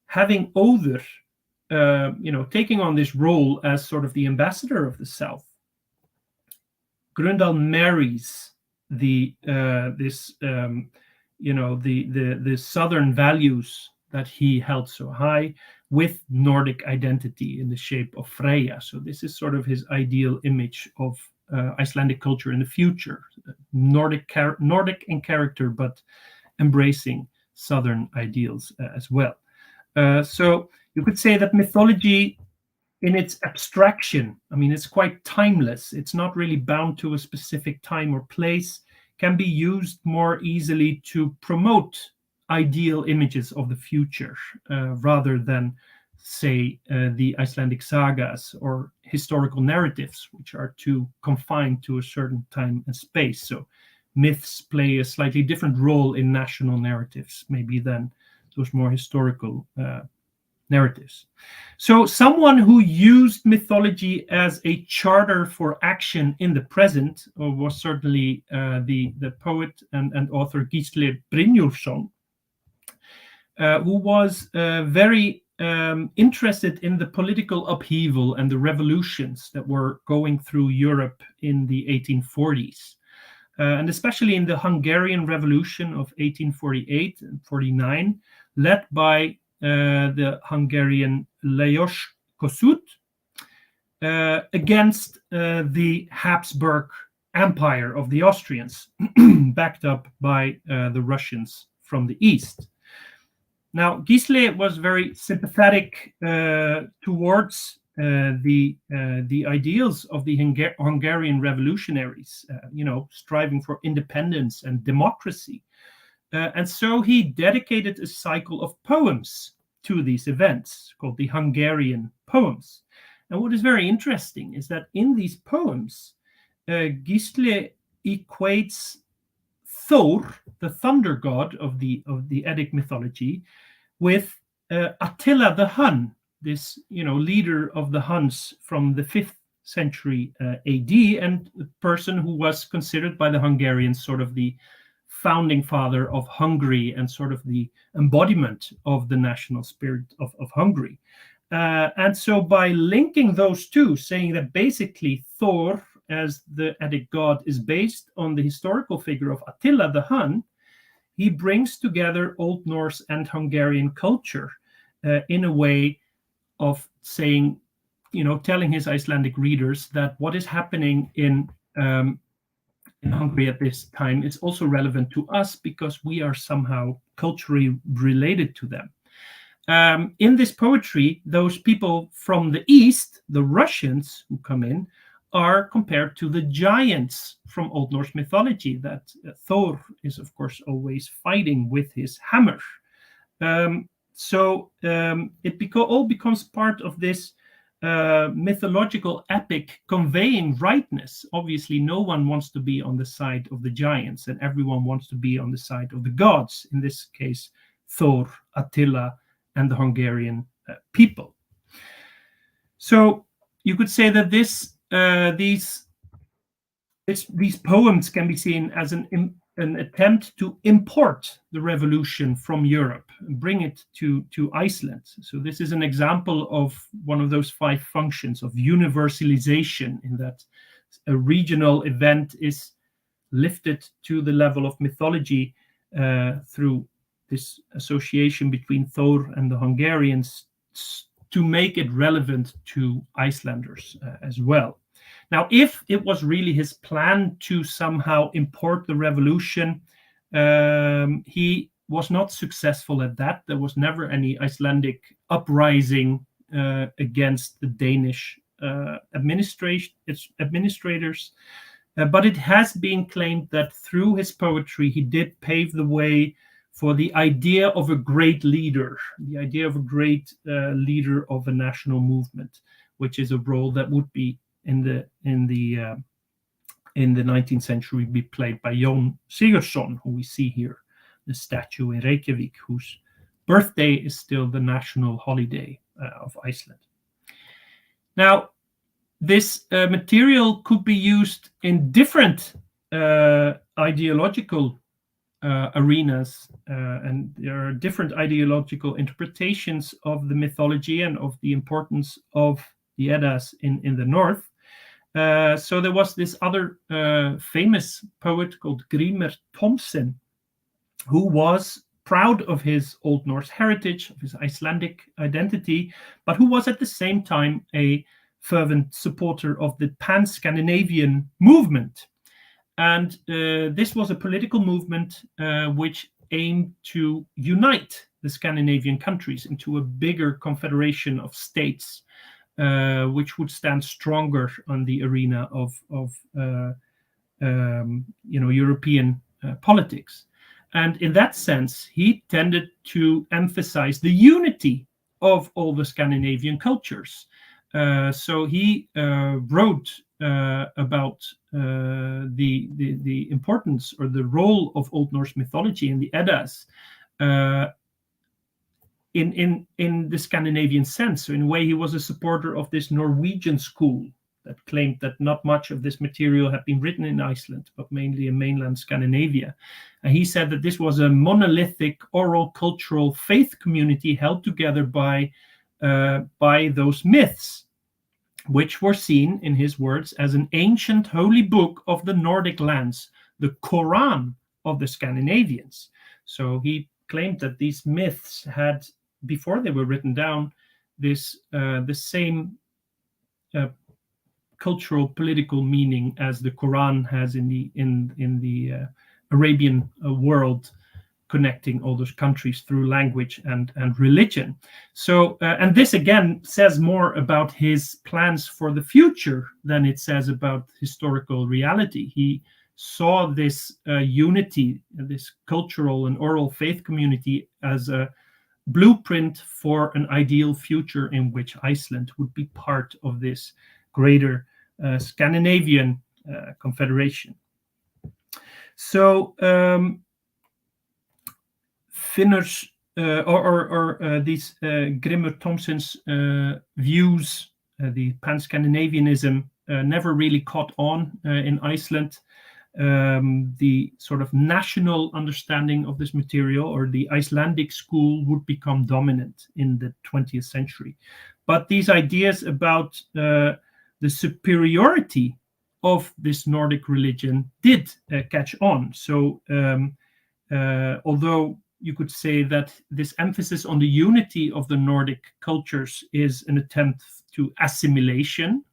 having Óður, taking on this role as sort of the ambassador of the south, Grøndahl marries the southern values that he held so high with Nordic identity in the shape of Freyja. So this is sort of his ideal image of Icelandic culture in the future, Nordic in character, but embracing southern ideals as well. So you could say that mythology, in its abstraction, it's quite timeless. It's not really bound to a specific time or place, can be used more easily to promote ideal images of the future, rather than, say, the Icelandic sagas or historical narratives, which are too confined to a certain time and space. So myths play a slightly different role in national narratives, maybe than those more historical narratives. So someone who used mythology as a charter for action in the present was certainly the poet and author Gísli Brynjólfsson. who was very interested in the political upheaval and the revolutions that were going through Europe in the 1840s. And especially in the Hungarian Revolution of 1848 and 49, led by the Hungarian Lajos Kossuth, against the Habsburg Empire of the Austrians, backed up by the Russians from the east. Now, Gisle was very sympathetic towards the ideals of the Hungarian revolutionaries, striving for independence and democracy. And so he dedicated a cycle of poems to these events called the Hungarian poems. And what is very interesting is that in these poems, Gisle equates Thor, the thunder god of the Eddic mythology, with Attila the Hun, this leader of the Huns from the 5th century AD, and the person who was considered by the Hungarians sort of the founding father of Hungary and sort of the embodiment of the national spirit of Hungary. And so by linking those two, saying that basically Thor as the Eddic god is based on the historical figure of Attila the Hun, he brings together Old Norse and Hungarian culture in a way of saying, telling his Icelandic readers that what is happening in Hungary at this time is also relevant to us because we are somehow culturally related to them. In this poetry, those people from the east, the Russians who come in, are compared to the giants from Old Norse mythology that Thor is, of course, always fighting with his hammer. So it all becomes part of this mythological epic conveying rightness. Obviously, no one wants to be on the side of the giants, and everyone wants to be on the side of the gods, in this case, Thor, Attila, and the Hungarian people. So you could say that these poems can be seen as an attempt to import the revolution from Europe and bring it to Iceland. So this is an example of one of those 5 functions of universalization, in that a regional event is lifted to the level of mythology through this association between Thor and the Hungarians to make it relevant to Icelanders as well. Now, if it was really his plan to somehow import the revolution, he was not successful at that. There was never any Icelandic uprising against the Danish administrators. But it has been claimed that through his poetry, he did pave the way for the idea of a great leader, the idea of a great leader of a national movement, which is a role that would be in the 19th century be played by Jón Sigurðsson, who we see here, the statue in Reykjavik, whose birthday is still the national holiday of Iceland. Now, this material could be used in different ideological arenas, and there are different ideological interpretations of the mythology and of the importance of the Eddas in the north. So there was this other famous poet called Grímur Thomsen, who was proud of his Old Norse heritage, of his Icelandic identity, but who was at the same time a fervent supporter of the Pan-Scandinavian movement. And this was a political movement which aimed to unite the Scandinavian countries into a bigger confederation of states, which would stand stronger on the arena of European politics. And in that sense, he tended to emphasize the unity of all the Scandinavian cultures. So he wrote about the importance or the role of Old Norse mythology in the Eddas in the Scandinavian sense. So in a way, he was a supporter of this Norwegian school that claimed that not much of this material had been written in Iceland, but mainly in mainland Scandinavia. And he said that this was a monolithic oral cultural faith community held together by those myths, which were seen, in his words, as an ancient holy book of the Nordic lands, the Quran of the Scandinavians. So he claimed that these myths had, before they were written down, this the same cultural political meaning as the Quran has in the Arabian world, connecting all those countries through language and religion. So, and this again says more about his plans for the future than it says about historical reality. He saw this unity, this cultural and oral faith community, as a blueprint for an ideal future in which Iceland would be part of this greater Scandinavian confederation. So, Finnur's these Grimur Thomson's views, the pan-Scandinavianism, never really caught on in Iceland. The sort of national understanding of this material, or the Icelandic school, would become dominant in the 20th century. But these ideas about the superiority of this Nordic religion did catch on. So although you could say that this emphasis on the unity of the Nordic cultures is an attempt to assimilation,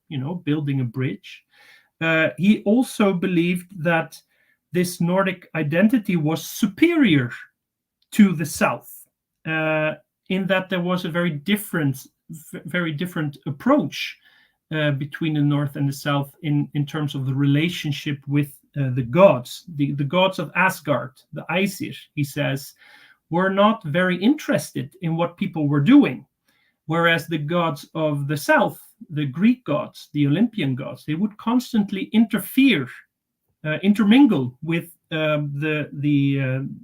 building a bridge, he also believed that this Nordic identity was superior to the South, in that there was a very different approach between the North and the South in terms of the relationship with the gods. The gods of Asgard, the Aesir, he says, were not very interested in what people were doing, whereas the gods of the South, the Greek gods, the Olympian gods, they would constantly interfere, intermingle with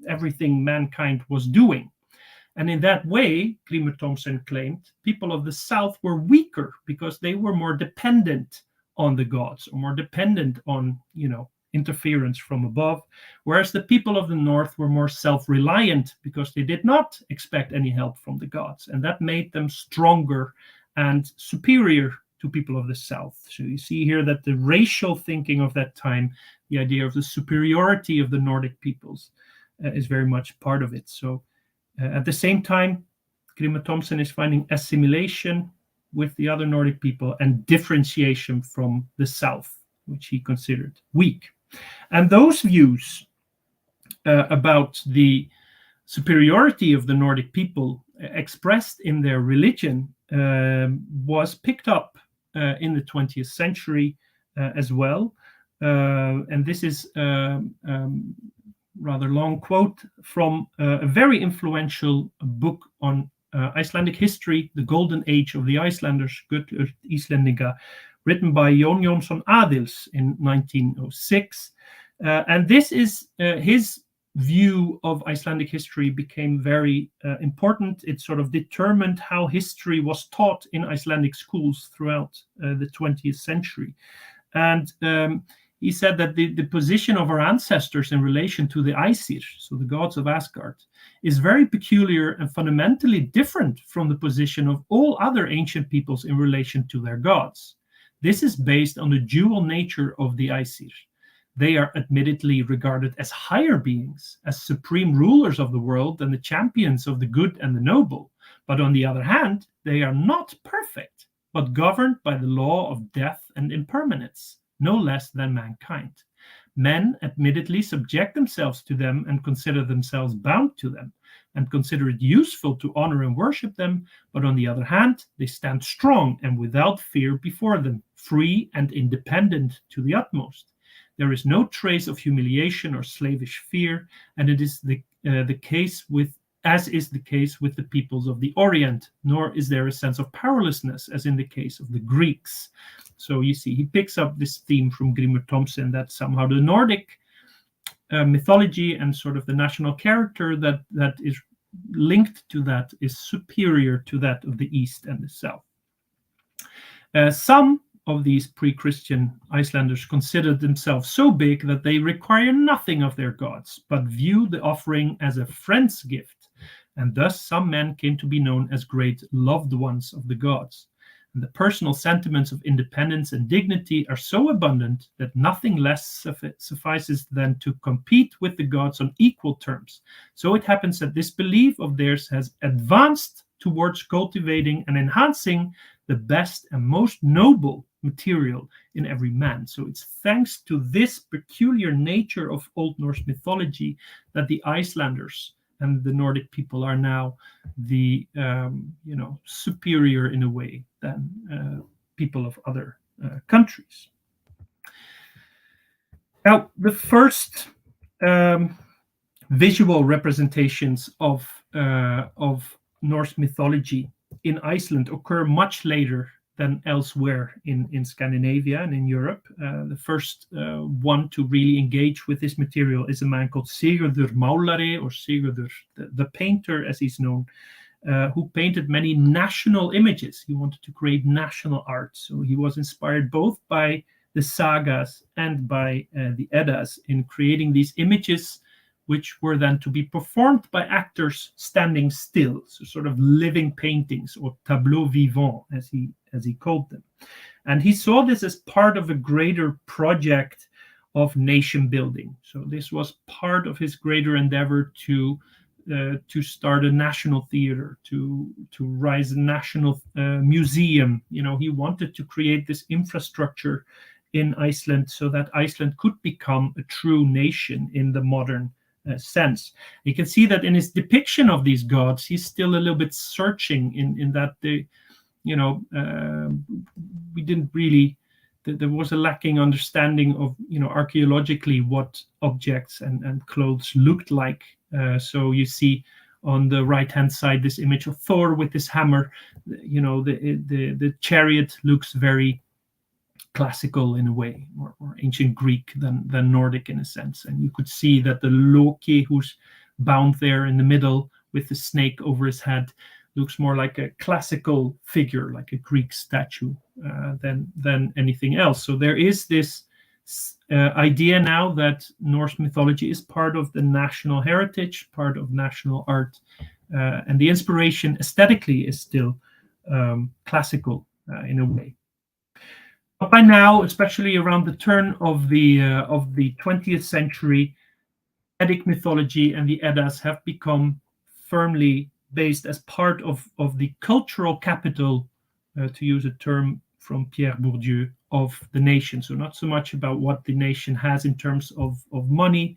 everything mankind was doing. And in that way, Grimur Thomson claimed, people of the South were weaker because they were more dependent on the gods, or more dependent on, interference from above, whereas the people of the North were more self-reliant because they did not expect any help from the gods. And that made them stronger and superior to people of the South. So you see here that the racial thinking of that time, the idea of the superiority of the Nordic peoples, is very much part of it. So at the same time, Grimur Thomson is finding assimilation with the other Nordic people and differentiation from the South, which he considered weak. And those views about the superiority of the Nordic people expressed in their religion was picked up in the 20th century as well. And this is rather long quote from a very influential book on Icelandic history, The Golden Age of the Icelanders, Gullöld Íslendinga, written by Jón Jónsson Adils in 1906. And this is his view of Icelandic history became very important. It sort of determined how history was taught in Icelandic schools throughout the 20th century. And he said that the position of our ancestors in relation to the Aesir, so the gods of Asgard, is very peculiar and fundamentally different from the position of all other ancient peoples in relation to their gods. This is based on the dual nature of the Aesir. They are admittedly regarded as higher beings, as supreme rulers of the world and the champions of the good and the noble. But on the other hand, they are not perfect, but governed by the law of death and impermanence, no less than mankind. Men admittedly subject themselves to them and consider themselves bound to them, and consider it useful to honor and worship them, but on the other hand, they stand strong and without fear before them, free and independent to the utmost. There is no trace of humiliation or slavish fear, and it is the case with, as is the case with the peoples of the Orient, nor is there a sense of powerlessness, as in the case of the Greeks. So you see, he picks up this theme from Grimur Thomson that somehow the Nordic mythology and sort of the national character that is linked to that is superior to that of the East and the South. Some of these pre-Christian Icelanders considered themselves so big that they require nothing of their gods, but view the offering as a friend's gift. And thus some men came to be known as great loved ones of the gods. And the personal sentiments of independence and dignity are so abundant that nothing less suffices than to compete with the gods on equal terms. So it happens that this belief of theirs has advanced towards cultivating and enhancing the best and most noble material in every man. So it's thanks to this peculiar nature of Old Norse mythology that the Icelanders and the Nordic people are now the superior in a way than people of other countries. Now, the first visual representations of Norse mythology in Iceland occur much later than elsewhere in Scandinavia and in Europe. The first one to really engage with this material is a man called Sigurður Málari, or Sigurður the painter, as he's known, who painted many national images. He wanted to create national art. So he was inspired both by the sagas and by the Eddas in creating these images, which were then to be performed by actors standing still, so sort of living paintings, or tableaux vivants, as he called them. And he saw this as part of a greater project of nation building. So this was part of his greater endeavor to start a national theater, to rise a national museum. He wanted to create this infrastructure in Iceland so that Iceland could become a true nation in the modern sense. You can see that in his depiction of these gods, he's still a little bit searching in that we didn't really, there was a lacking understanding of archaeologically what objects and clothes looked like. So you see on the right hand side this image of Thor with his hammer. The chariot looks very classical in a way, more ancient Greek than Nordic in a sense. And you could see that the Loki, who's bound there in the middle with the snake over his head, looks more like a classical figure, like a Greek statue, than anything else. So there is this idea now that Norse mythology is part of the national heritage, part of national art, and the inspiration aesthetically is still classical in a way. But by now, especially around the turn of the 20th century, Eddic mythology and the Eddas have become firmly based as part of the cultural capital, to use a term from Pierre Bourdieu, of the nation. So not so much about what the nation has in terms of money,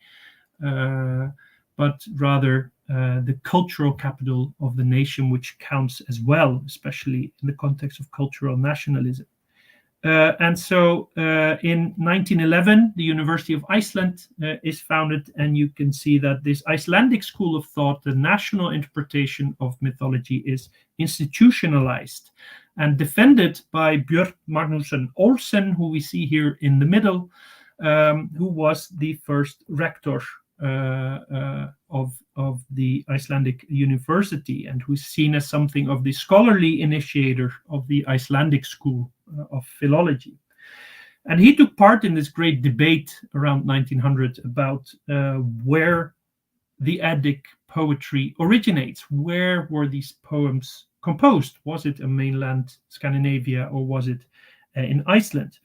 but rather the cultural capital of the nation, which counts as well, especially in the context of cultural nationalism. And so in 1911, the University of Iceland is founded, and you can see that this Icelandic school of thought, the national interpretation of mythology, is institutionalized and defended by Björn Magnusson Olsen, who we see here in the middle, who was the first rector of the Icelandic University, and who's seen as something of the scholarly initiator of the Icelandic school of philology. And he took part in this great debate around 1900 about where the Eddic poetry originates. Where were these poems composed? Was it a mainland Scandinavia, or was it in Iceland?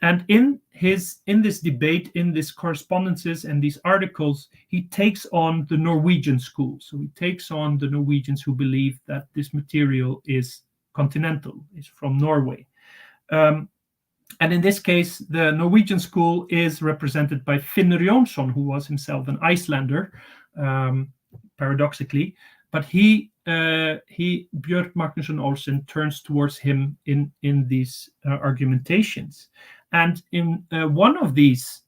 And in this debate, in these correspondences and these articles, he takes on the Norwegian school. So he takes on the Norwegians who believe that this material is continental, is from Norway. And in this case, the Norwegian school is represented by Finnur Jónsson, who was himself an Icelander, paradoxically. But Björn Magnusson Olsen turns towards him in these argumentations. And in one of these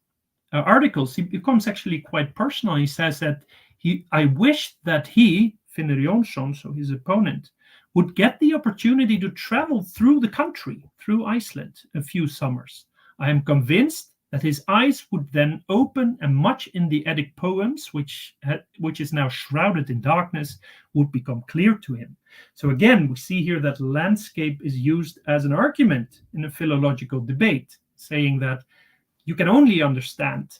articles, he becomes actually quite personal. He says that I wish that Finnur Jónsson, so his opponent, would get the opportunity to travel through the country, through Iceland, a few summers. I am convinced that his eyes would then open, and much in the Eddic poems, which is now shrouded in darkness, would become clear to him. So again, we see here that landscape is used as an argument in a philological debate, saying that you can only understand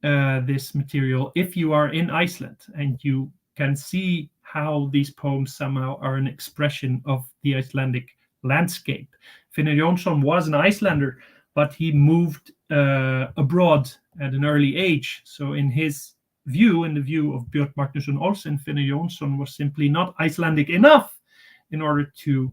this material if you are in Iceland, and you can see how these poems somehow are an expression of the Icelandic landscape. Finnur Jónsson was an Icelander, but he moved abroad at an early age. So in his view, in the view of Björn Magnusson Olsen, Finnur Jónsson was simply not Icelandic enough in order to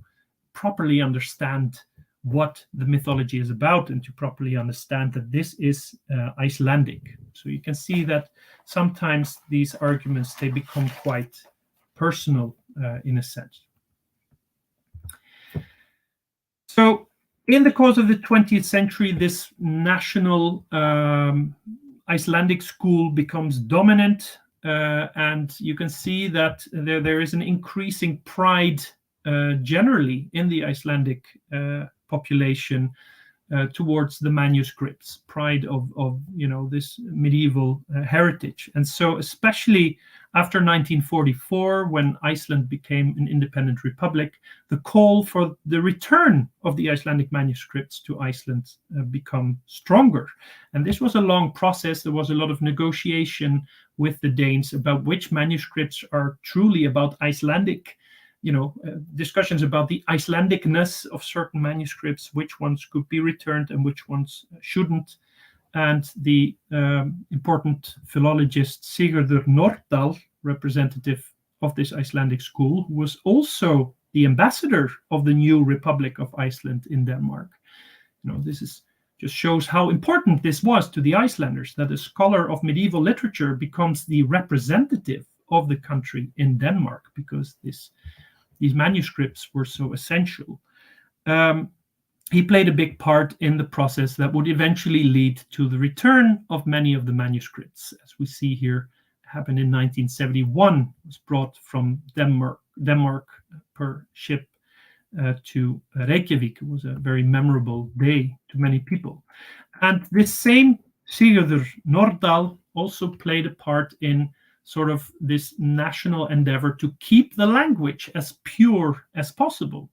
properly understand what the mythology is about and to properly understand that this is Icelandic. So you can see that sometimes these arguments, they become quite personal in a sense. So in the course of the 20th century, this national Icelandic school becomes dominant, and you can see that there is an increasing pride generally in the Icelandic population towards the manuscripts, pride of this medieval heritage. And so especially after 1944, when Iceland became an independent republic, the call for the return of the Icelandic manuscripts to Iceland become stronger. And this was a long process. There was a lot of negotiation with the Danes about which manuscripts are truly about Icelandic, discussions about the Icelandicness of certain manuscripts, which ones could be returned and which ones shouldn't. And the important philologist Sigurður Nordal, representative of this Icelandic school, who was also the ambassador of the new Republic of Iceland in Denmark. This just shows how important this was to the Icelanders, that a scholar of medieval literature becomes the representative of the country in Denmark, because these manuscripts were so essential. He played a big part in the process that would eventually lead to the return of many of the manuscripts. As we see here, happened in 1971, was brought from Denmark per ship to Reykjavik. It was a very memorable day to many people. And this same Sigurður Nordal also played a part in sort of this national endeavor to keep the language as pure as possible.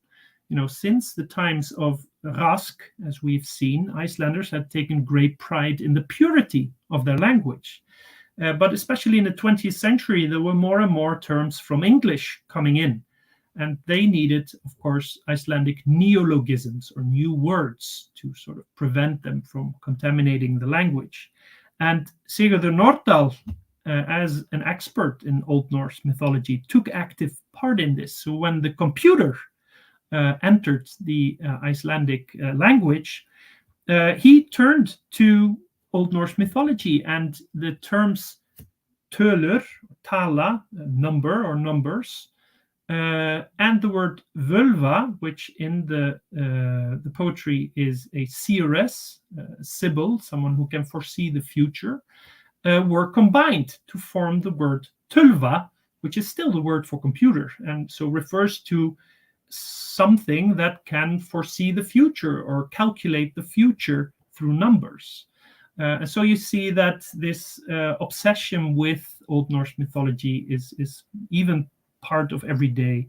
Since the times of Rask, as we've seen, Icelanders had taken great pride in the purity of their language. But especially in the 20th century, there were more and more terms from English coming in. And they needed, of course, Icelandic neologisms or new words to sort of prevent them from contaminating the language. And Sigurður Nordal, as an expert in Old Norse mythology, took active part in this. So when the computer entered the Icelandic language, he turned to Old Norse mythology, and the terms tölur, tala, number or numbers, and the word völva, which in the poetry is a seeress, sibyl, someone who can foresee the future, were combined to form the word tölva, which is still the word for computer, and so refers to something that can foresee the future or calculate the future through numbers. And so you see that this obsession with Old Norse mythology is even part of everyday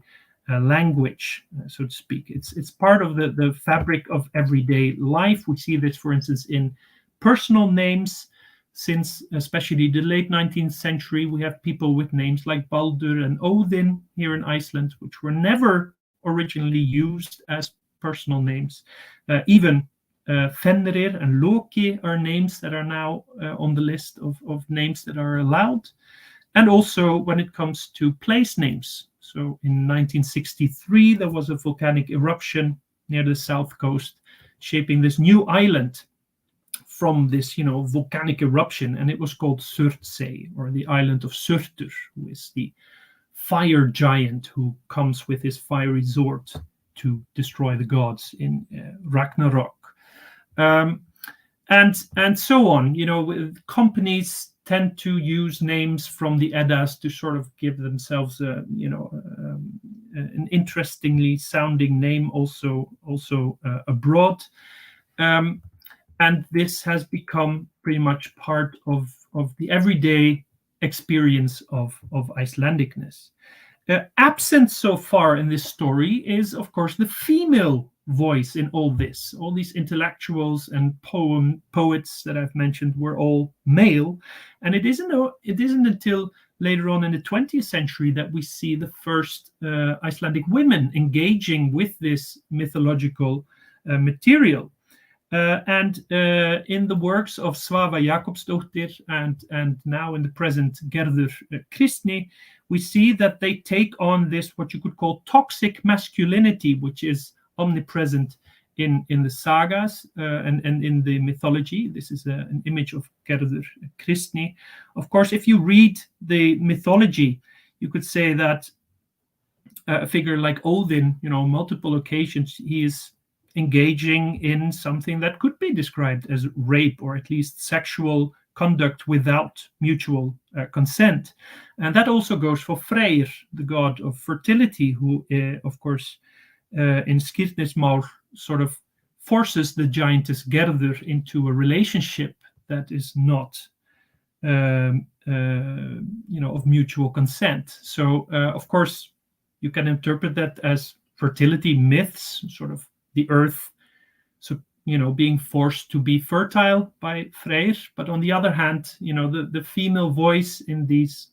language, so to speak. It's part of the fabric of everyday life. We see this, for instance, in personal names. Since especially the late 19th century, we have people with names like Baldur and Odin here in Iceland, which were never originally used as personal names. Even Fenrir and Loki are names that are now on the list of names that are allowed. And also when it comes to place names. So in 1963, there was a volcanic eruption near the south coast, shaping this new island from this, volcanic eruption, and it was called Surtsey, or the island of Surtur, who is the fire giant who comes with his fiery sword to destroy the gods in Ragnarok, and so on. Companies tend to use names from the Eddas to sort of give themselves an interestingly sounding name also abroad. And this has become pretty much part of the everyday experience of Icelandicness. Absent so far in this story is, of course, the female voice in all this. All these intellectuals and poets that I've mentioned were all male, and it isn't until later on in the 20th century that we see the first Icelandic women engaging with this mythological material. And in the works of Svava Jakobsdóttir and now in the present Gerður Kristni, we see that they take on this, what you could call toxic masculinity, which is omnipresent in the sagas and in the mythology. This is an image of Gerður Kristni. Of course, if you read the mythology, you could say that a figure like Odin, multiple occasions, he is engaging in something that could be described as rape, or at least sexual conduct without mutual consent. And that also goes for Freyr, the god of fertility, who, of course, in Skirnismál sort of forces the giantess Gerður into a relationship that is not, of mutual consent. So, of course, you can interpret that as fertility myths, sort of the earth, so being forced to be fertile by Freyr. But on the other hand, the female voice in these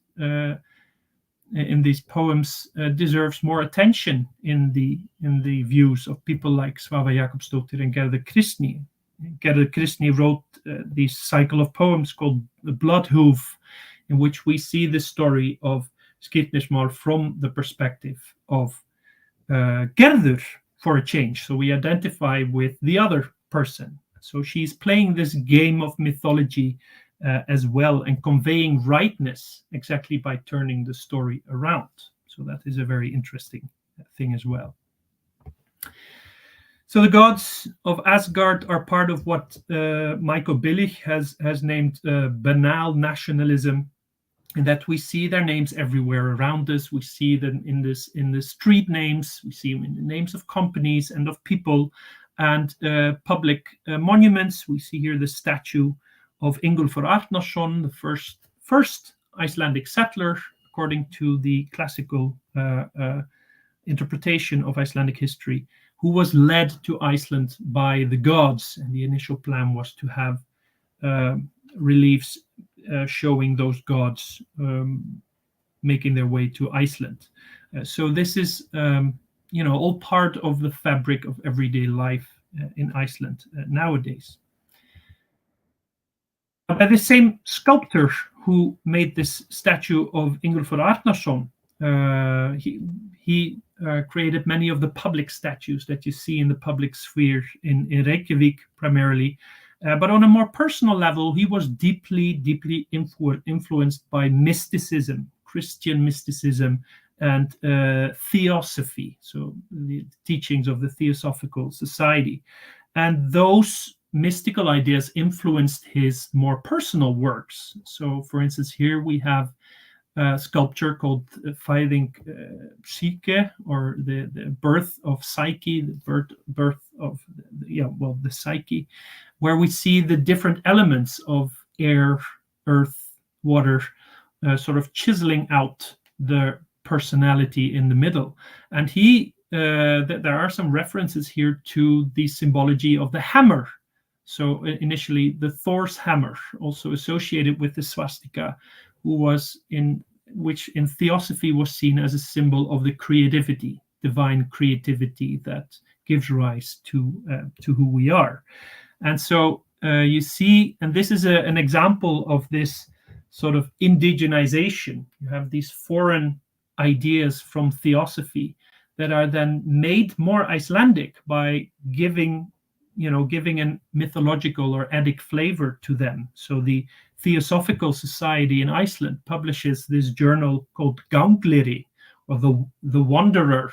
poems deserves more attention in the views of people like Svava Jakobsdóttir and Gerður Kristni. Gerður Kristni wrote this cycle of poems called The Bloodhoof, in which we see the story of Skirnismál from the perspective of Gerður, for a change. So we identify with the other person. So she's playing this game of mythology as well, and conveying rightness exactly by turning the story around. So that is a very interesting thing as well. So the gods of Asgard are part of what Michael Billig has named banal nationalism, and that we see their names everywhere around us. We see them in the street names. We see them in the names of companies and of people, and public monuments. We see here the statue of Ingólfur Arnarson, the first Icelandic settler, according to the classical interpretation of Icelandic history, who was led to Iceland by the gods. And the initial plan was to have reliefs showing those gods making their way to Iceland. So this is, all part of the fabric of everyday life in Iceland nowadays. By the same sculptor who made this statue of Ingólfur Arnarson, he created many of the public statues that you see in the public sphere in Reykjavik primarily. But on a more personal level, he was deeply influenced by mysticism, Christian mysticism, and theosophy, so the teachings of the Theosophical Society. And those mystical ideas influenced his more personal works. So, for instance, here we have a sculpture called Fæðing Psyche, or the birth of Psyche, the birth of the psyche, where we see the different elements of air, earth, water, sort of chiseling out the personality in the middle. And there are some references here to the symbology of the hammer. So initially, the Thor's hammer, also associated with the swastika, which in theosophy was seen as a symbol of the creativity, divine creativity that gives rise to who we are. And so you see, and this is an example of this sort of indigenization. You have these foreign ideas from theosophy that are then made more Icelandic by giving a mythological or Eddic flavor to them. So the Theosophical Society in Iceland publishes this journal called Gangleri, or the Wanderer,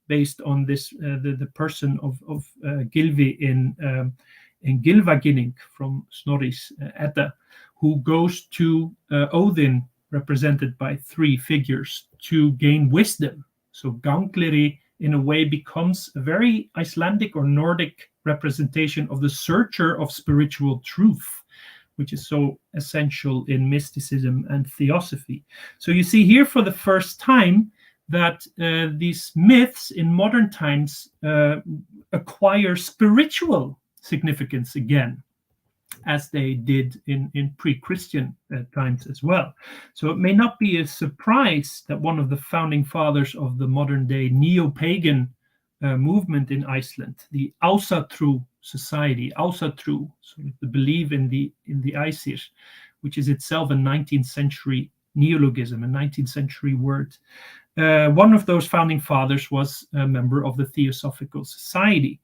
based on this the person of Gylfi in Gylfaginning from Snorri's Edda, who goes to Odin, represented by three figures, to gain wisdom. So Gangleri, in a way, becomes a very Icelandic or Nordic representation of the searcher of spiritual truth, which is so essential in mysticism and theosophy. So you see here for the first time that these myths in modern times acquire spiritual significance again, as they did in pre-Christian times as well. So it may not be a surprise that one of the founding fathers of the modern day neo-pagan movement in Iceland, the Ásatru society, Ásatru, sort of the belief in the Æsir, which is itself a 19th century neologism, a 19th century word. One of those founding fathers was a member of the Theosophical Society.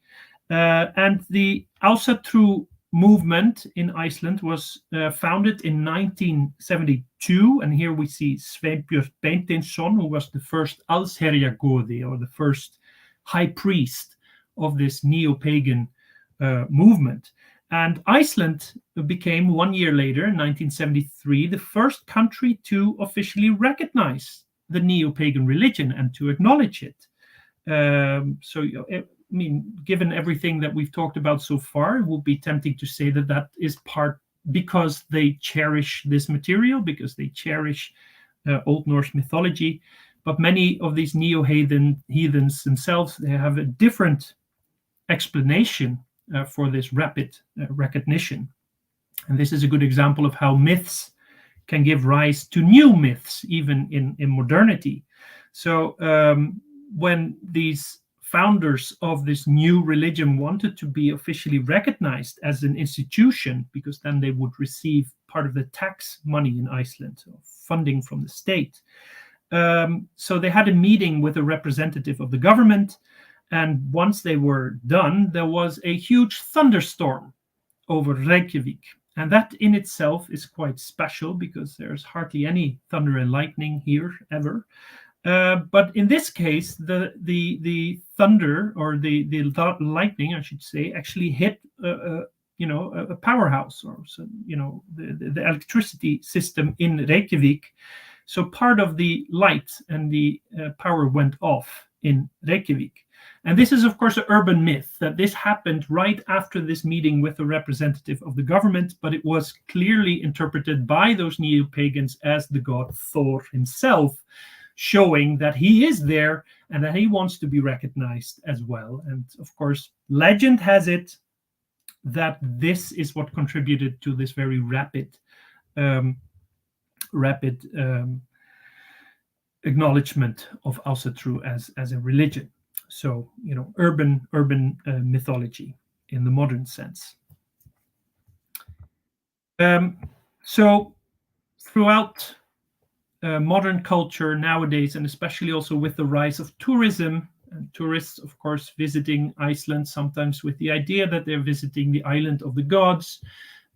And the Ásatru movement in Iceland was founded in 1972, and here we see Sveinbjörn Beinteinsson, who was the first Allsherjargoði, or the first high priest of this neo-pagan movement. And Iceland became 1 year later, in 1973, the first country to officially recognize the neo-pagan religion and to acknowledge it. I mean, given everything that we've talked about so far, it would be tempting to say that that is part because they cherish this material, because they cherish Old Norse mythology. But many of these neo-heathens themselves, they have a different explanation for this rapid recognition. And this is a good example of how myths can give rise to new myths, even in modernity. So when these founders of this new religion wanted to be officially recognized as an institution, because then they would receive part of the tax money in Iceland, so funding from the state. So they had a meeting with a representative of the government, and once they were done, there was a huge thunderstorm over Reykjavik. And that in itself is quite special because there's hardly any thunder and lightning here ever. But in this case, the thunder, or the lightning, I should say, actually hit a powerhouse, or the electricity system in Reykjavik. So part of the light and the power went off in Reykjavik. And this is, of course, an urban myth that this happened right after this meeting with the representative of the government, but it was clearly interpreted by those neo-pagans as the god Thor himself, showing that he is there and that he wants to be recognized as well. And of course, legend has it that this is what contributed to this very rapid acknowledgement of Ásatru as a religion. So, urban mythology in the modern sense. So throughout modern culture nowadays, and especially also with the rise of tourism, and tourists, of course, visiting Iceland, sometimes with the idea that they're visiting the island of the gods,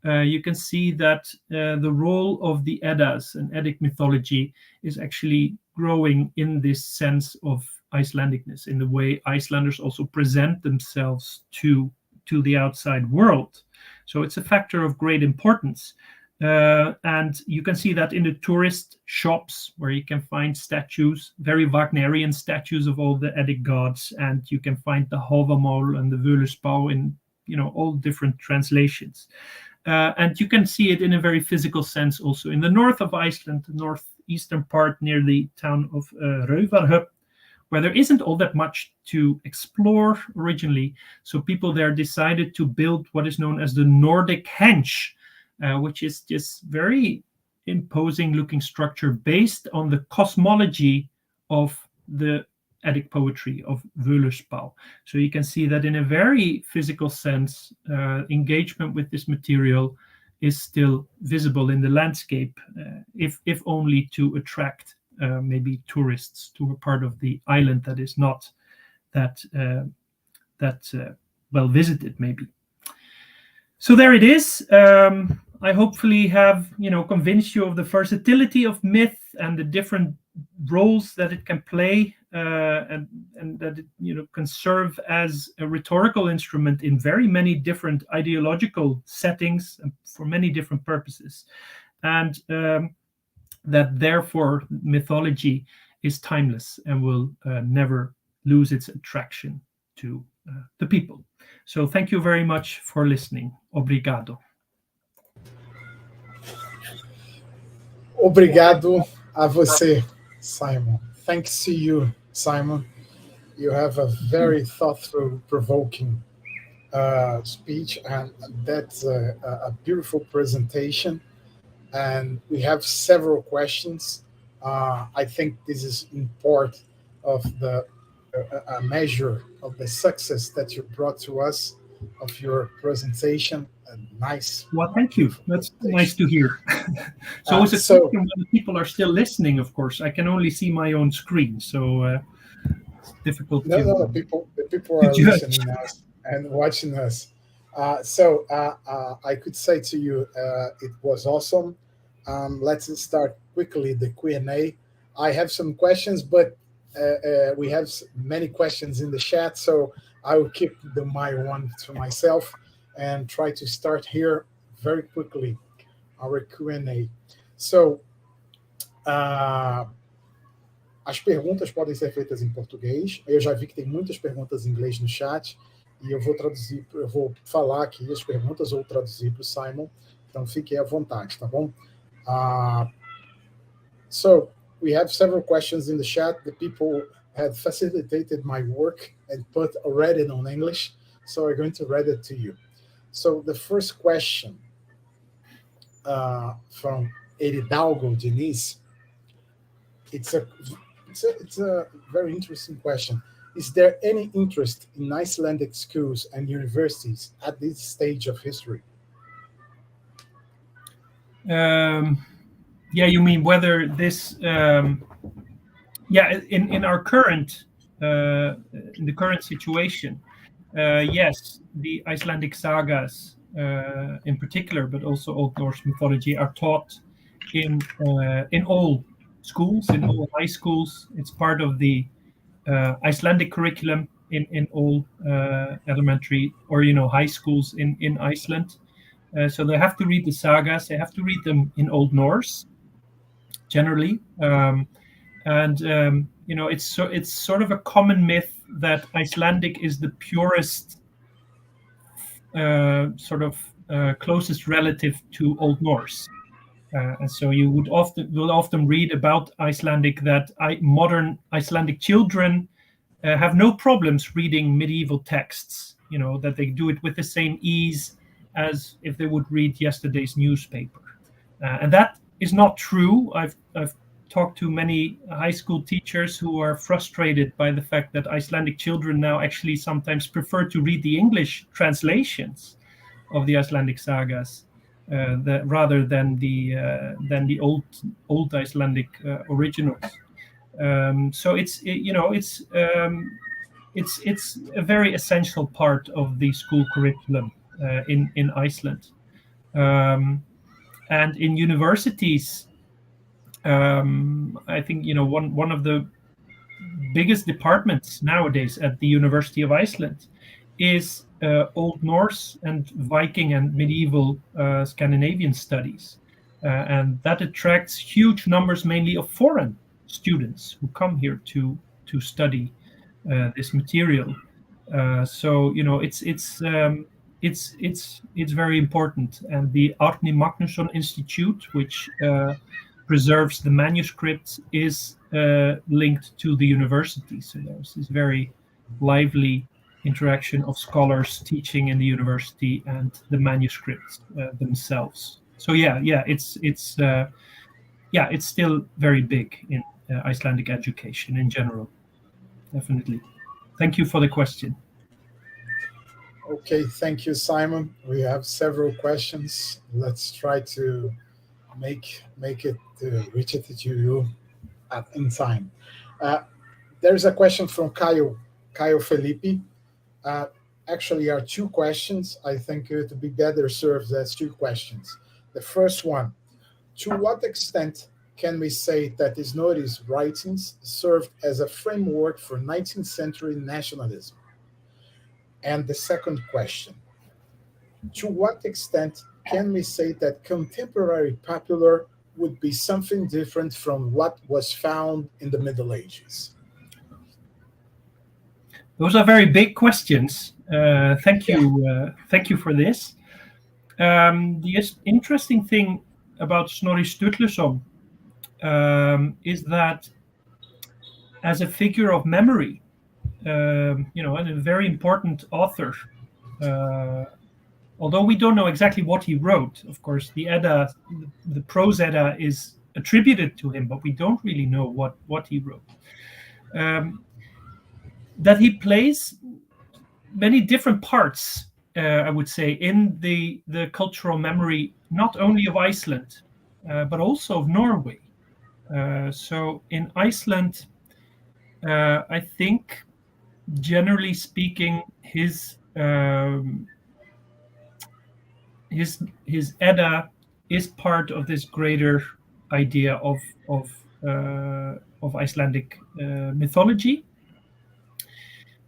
you can see that the role of the Eddas and Eddic mythology is actually growing in this sense of Icelandicness, in the way Icelanders also present themselves to the outside world. So it's a factor of great importance. And you can see that in the tourist shops, where you can find statues, very Wagnerian statues of all the Eddic gods, and you can find the Hávamál and the Völuspá in all different translations. And you can see it in a very physical sense also in the north of Iceland, the northeastern part near the town of Raufarhöfn, where there isn't all that much to explore originally. So people there decided to build what is known as the Nordic Henge, which is just very imposing looking structure based on the cosmology of the Eddic poetry of Völuspá. So you can see that in a very physical sense, engagement with this material is still visible in the landscape, if only to attract maybe tourists to a part of the island that is not that well visited, maybe. So there it is. I hopefully have convinced you of the versatility of myth and the different roles that it can play, and that it can serve as a rhetorical instrument in very many different ideological settings and for many different purposes, and that therefore mythology is timeless and will never lose its attraction to the people. So thank you very much for listening. Obrigado. Obrigado a você, Simon. Thanks to you, Simon. You have a very thought-provoking speech, and that's a beautiful presentation. And we have several questions. I think this is in part of the a measure of the success that you brought to us of your presentation. Nice. Well, thank you. That's nice to hear. So it's a question when people are still listening, of course. I can only see my own screen, so it's difficult to... No, the people are listening us and watching us. So I could say to you, it was awesome. Let's start quickly the Q&A. I have some questions, but we have many questions in the chat, so I will keep my one to myself and try to start here very quickly, our Q&A. So, as perguntas podem ser feitas em português. Eu já vi que tem muitas perguntas em inglês no chat, e eu vou traduzir, eu vou falar aqui as perguntas ou traduzir para o Simon, então fiquem à vontade, tá bom? So, we have several questions in the chat. The people had facilitated my work and put already on English, so I'm going to read it to you. So the first question from Eridalgo Diniz, it's a very interesting question. Is there any interest in Icelandic schools and universities at this stage of history? Yeah, you mean whether this? Yeah, in our current in the current situation, yes, the Icelandic sagas in particular, but also Old Norse mythology, are taught in all schools, in all high schools. It's part of the Icelandic curriculum in all elementary or high schools in Iceland. So they have to read the sagas. They have to read them in Old Norse, generally, it's sort of a common myth that Icelandic is the purest, closest relative to Old Norse. And so you will often read about Icelandic that modern Icelandic children have no problems reading medieval texts, that they do it with the same ease as if they would read yesterday's newspaper. And that is not true. I've talked to many high school teachers who are frustrated by the fact that Icelandic children now actually sometimes prefer to read the English translations of the Icelandic sagas rather than the old Icelandic originals. So it's a very essential part of the school curriculum in Iceland, and in universities. I think one of the biggest departments nowadays at the University of Iceland is Old Norse and Viking and medieval Scandinavian studies, and that attracts huge numbers, mainly of foreign students who come here to study this material. So it's very important, and the Árni Magnússon Institute, which preserves the manuscripts, is linked to the university. So there's this very lively interaction of scholars teaching in the university and the manuscripts themselves. So it's still very big in Icelandic education in general. Definitely. Thank you for the question. Okay, thank you, Simon. We have several questions. Let's try to make it reach it to you in time. There's a question from Caio Felipe. Actually, are two questions. I think it would be better served as two questions. The first one: to what extent can we say that Snorri's writings served as a framework for 19th century nationalism? And the second question: to what extent can we say that contemporary popular would be something different from what was found in the Middle Ages? Those are very big questions. Thank you for this. The interesting thing about Snorri Sturluson is that as a figure of memory, and a very important author, although we don't know exactly what he wrote. Of course, the Edda, the prose Edda, is attributed to him, but we don't really know what he wrote. That he plays many different parts, I would say, in the cultural memory, not only of Iceland, but also of Norway. So in Iceland, I think, generally speaking, his Edda is part of this greater idea of Icelandic mythology.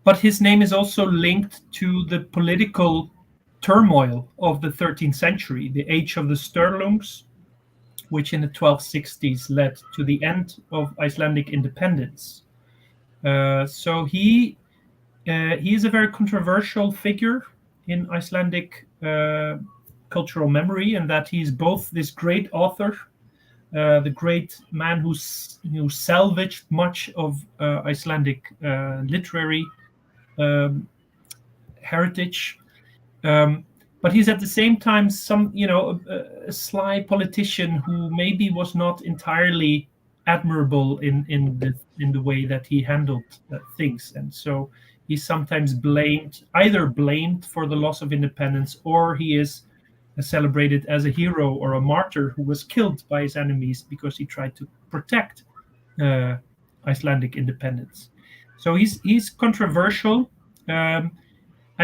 But his name is also linked to the political turmoil of the 13th century, the Age of the Sturlungs, which in the 1260s led to the end of Icelandic independence. So he is a very controversial figure in Icelandic cultural memory, and that he's both this great author, the great man who salvaged much of Icelandic literary heritage, but he's at the same time a sly politician who maybe was not entirely admirable in the way that he handled things, and so he's sometimes either blamed for the loss of independence, or he is celebrated as a hero or a martyr who was killed by his enemies because he tried to protect Icelandic independence. So he's controversial, and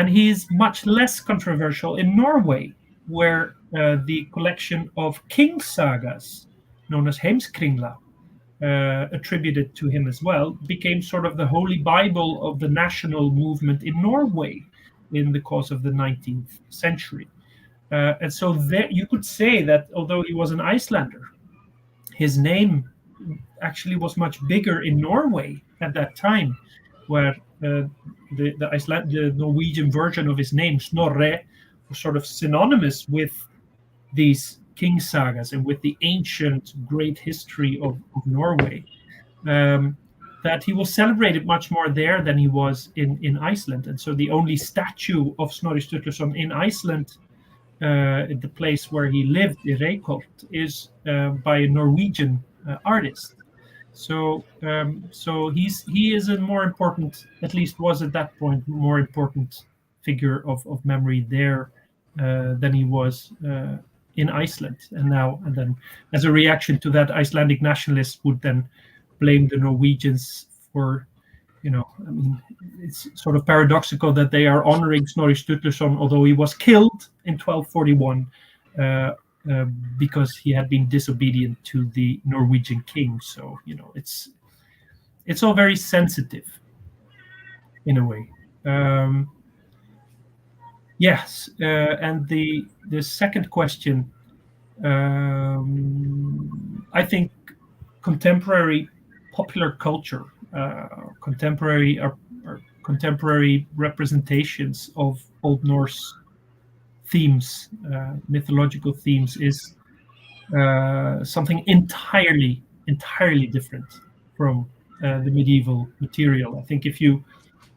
he's much less controversial in Norway, where the collection of king sagas, known as Heimskringla, attributed to him as well, became sort of the holy Bible of the national movement in Norway in the course of the 19th century. And so there you could say that although he was an Icelander, his name actually was much bigger in Norway at that time, where the Norwegian version of his name, Snorre, was sort of synonymous with these king sagas and with the ancient great history of Norway. That he was celebrated much more there than he was in Iceland. And so the only statue of Snorri Sturluson in Iceland, in the place where he lived, in Reykholt, is by a Norwegian artist. So he is a more important, at least was at that point, more important figure of memory there than he was in Iceland. And then, as a reaction to that, Icelandic nationalists would then blame the Norwegians for, it's sort of paradoxical that they are honoring Snorri Sturluson, although he was killed in 1241 because he had been disobedient to the Norwegian king. So, it's all very sensitive in a way. Yes, and the second question, I think contemporary popular culture, contemporary representations of Old Norse themes, mythological themes, is something entirely different from the medieval material. I think if you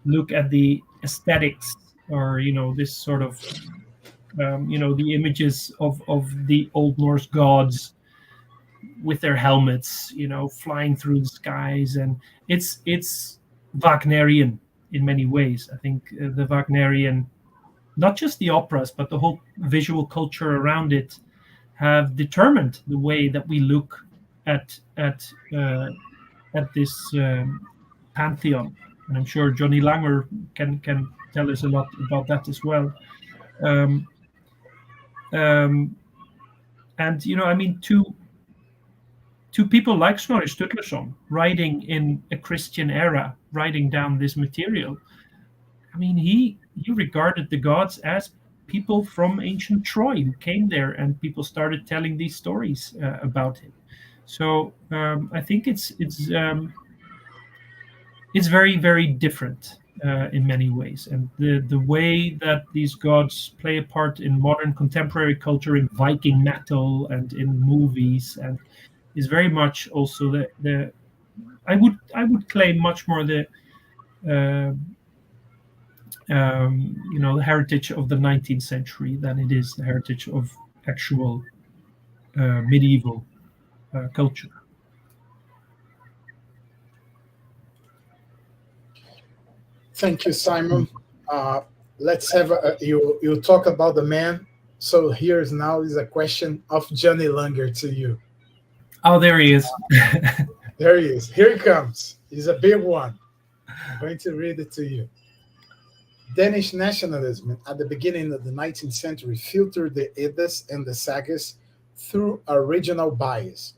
look at the aesthetics, or this sort of the images of the Old Norse gods with their helmets, flying through the skies, and it's Wagnerian in many ways. I think the Wagnerian, not just the operas, but the whole visual culture around it, have determined the way that we look at this pantheon. And I'm sure Johnny Langer can tell us a lot about that as well. And to people like Snorri Sturluson, writing in a Christian era, writing down this material, he regarded the gods as people from ancient Troy who came there, and people started telling these stories about him. So I think it's very, very different. in many ways. And the way that these gods play a part in modern contemporary culture, in Viking metal and in movies, and is very much also the I would claim much more the the heritage of the 19th century than it is the heritage of actual medieval culture. Thank you, Simon. Let's have you talk about the man. So here's now is a question of Johnny Langer to you. Oh, there he is. There he is. Here he comes. He's a big one. I'm going to read it to you. Danish nationalism at the beginning of the 19th century filtered the Eddas and the sagas through a regional bias.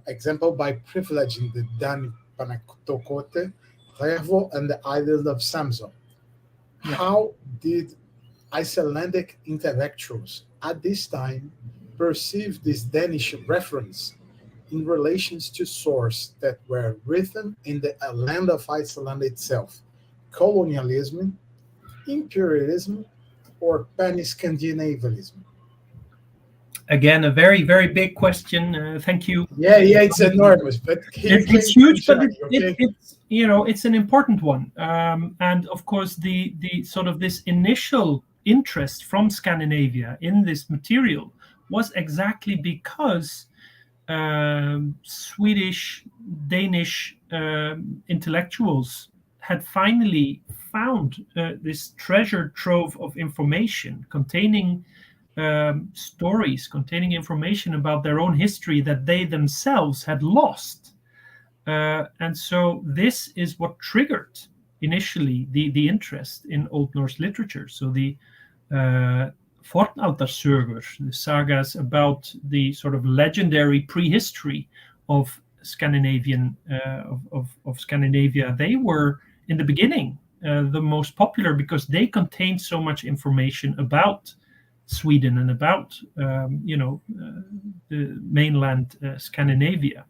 Example, by privileging the Dani Panaktokote, Revo, and the island of Samson. Yeah. How did Icelandic intellectuals at this time perceive this Danish reference in relations to sources that were written in the land of Iceland itself? Colonialism, imperialism, or pan-Scandinavianism? Again, a very, very big question. Thank you. Yeah, it's enormous, but it's huge, but it's an important one. And of course, the sort of this initial interest from Scandinavia in this material was exactly because Swedish, Danish intellectuals had finally found this treasure trove of information containing stories, containing information about their own history that they themselves had lost. And so this is what triggered initially the interest in Old Norse literature. So the Fornaldarsögur, the sagas about the sort of legendary prehistory of Scandinavian of Scandinavia, they were in the beginning the most popular because they contained so much information about Sweden and about the mainland Scandinavia.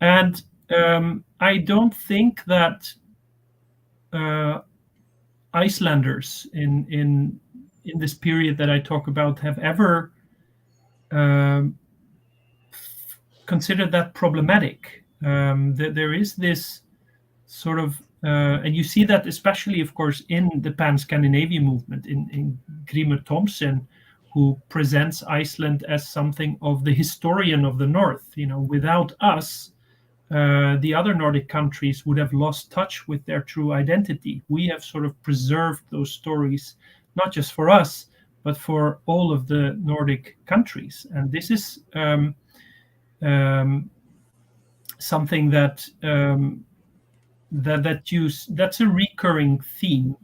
And I don't think that Icelanders in this period that I talk about have ever considered that problematic. There is this sort of and you see that especially, of course, in the Pan-Scandinavian movement, in Grimur Thomsen, who presents Iceland as something of the historian of the North. Without us, the other Nordic countries would have lost touch with their true identity. We have sort of preserved those stories, not just for us, but for all of the Nordic countries. And this is something that that's a recurring theme.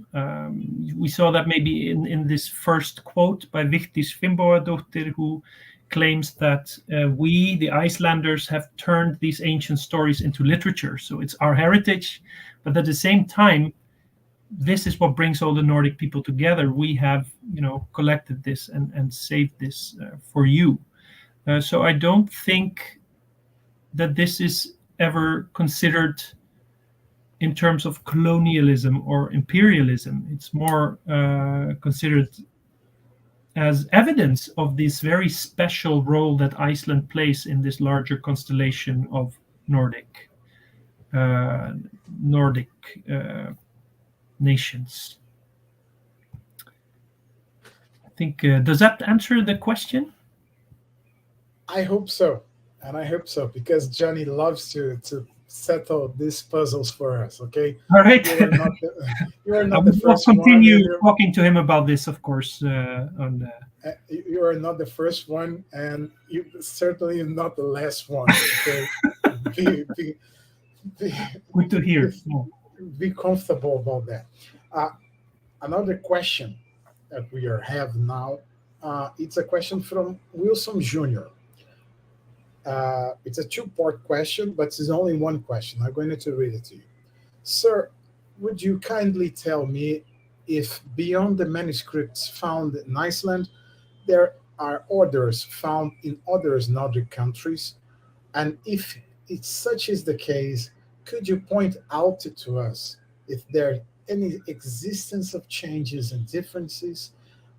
We saw that maybe in this first quote by Vigdís Finnbogadóttir, who claims that we, the Icelanders, have turned these ancient stories into literature. So it's our heritage, but at the same time, this is what brings all the Nordic people together. We have, collected this and saved this for you. So I don't think that this is ever considered in terms of colonialism or imperialism. It's more considered as evidence of this very special role that Iceland plays in this larger constellation of Nordic nations. I think, does that answer the question? I hope so. And I hope so, because Johnny loves to settle these puzzles for us, okay? All right. You are not the first one. I'll continue talking to him about this, of course. You are not the first one, and you certainly not the last one. Okay? Good to hear. Be comfortable about that. Another question that we have now, it's a question from Wilson Jr. It's a two-part question, but it's only one question. I'm going to read it to you. Sir, would you kindly tell me if beyond the manuscripts found in Iceland, there are others found in other Nordic countries? And if such is the case, could you point out to us if there any existence of changes and differences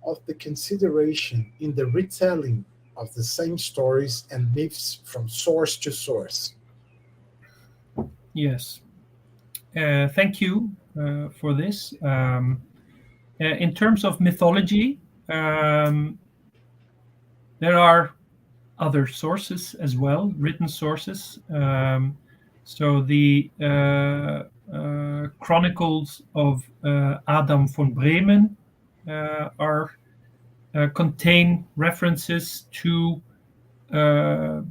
of the consideration in the retelling of the same stories and myths from source to source? Yes. Thank you for this. In terms of mythology, there are other sources as well, written sources. So the Chronicles of Adam von Bremen contain references to the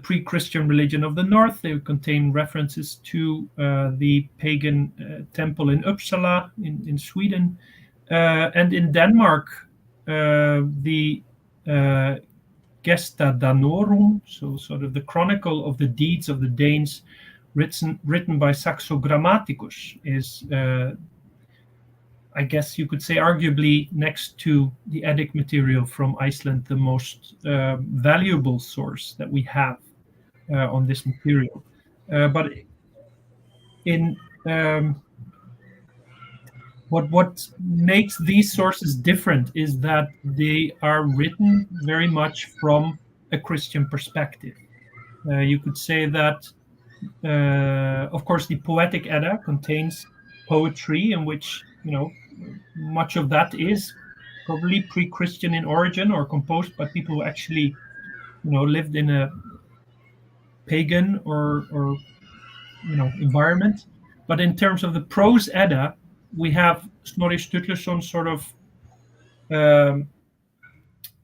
pre-Christian religion of the north. They contain references to the pagan temple in Uppsala in Sweden. And in Denmark, the Gesta Danorum, so sort of the chronicle of the deeds of the Danes, written by Saxo Grammaticus, is, I guess you could say, arguably next to the Eddic material from Iceland, the most valuable source that we have on this material. But in what makes these sources different is that they are written very much from a Christian perspective. You could say that, of course, the Poetic Edda contains poetry in which, much of that is probably pre-Christian in origin or composed by people who actually, lived in a pagan or environment. But in terms of the prose Edda, we have Snorri Sturluson sort of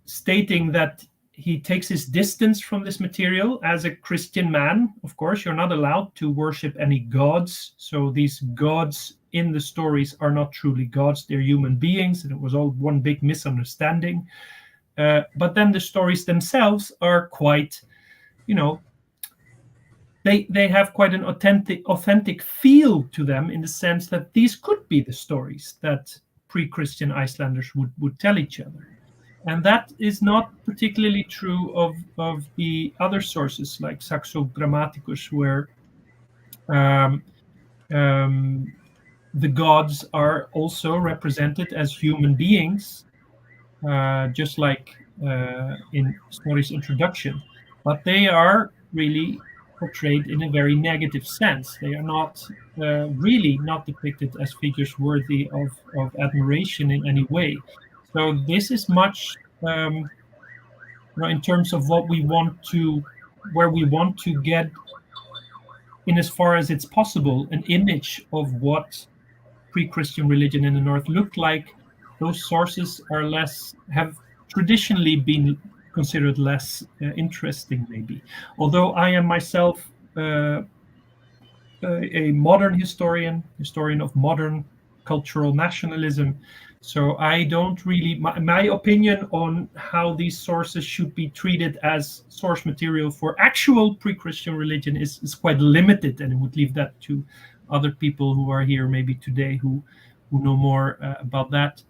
stating that he takes his distance from this material as a Christian man. Of course, you're not allowed to worship any gods. So these gods in the stories are not truly gods. They're human beings, and it was all one big misunderstanding. But then the stories themselves are quite, they have quite an authentic feel to them, in the sense that these could be the stories that pre-Christian Icelanders would tell each other. And that is not particularly true of the other sources like Saxo Grammaticus, where the gods are also represented as human beings, just like in Snorri's introduction. But they are really portrayed in a very negative sense. They are not really not depicted as figures worthy of admiration in any way. So this is much, in terms of where we want to get, in as far as it's possible, an image of what pre-Christian religion in the North looked like. Those sources have traditionally been considered less interesting, maybe. Although I am myself a modern historian of modern cultural nationalism, so I don't really, my opinion on how these sources should be treated as source material for actual pre-Christian religion is quite limited, and I would leave that to other people who are here maybe today who know more about that.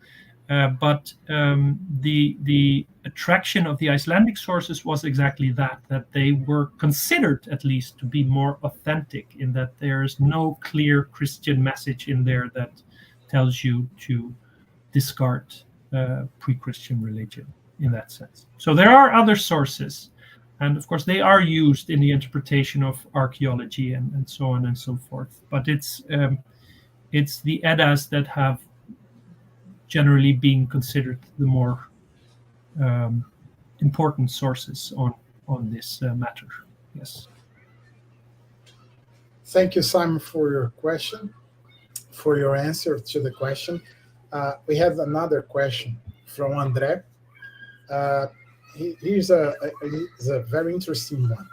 But the attraction of the Icelandic sources was exactly that they were considered, at least, to be more authentic, in that there is no clear Christian message in there that tells you to discard pre-Christian religion in that sense. So there are other sources, and of course they are used in the interpretation of archaeology and so on and so forth. But it's the Eddas that have generally being considered the more important sources on this matter. Yes. Thank you, Simon, for your question, for your answer to the question. We have another question from André. Here's a very interesting one.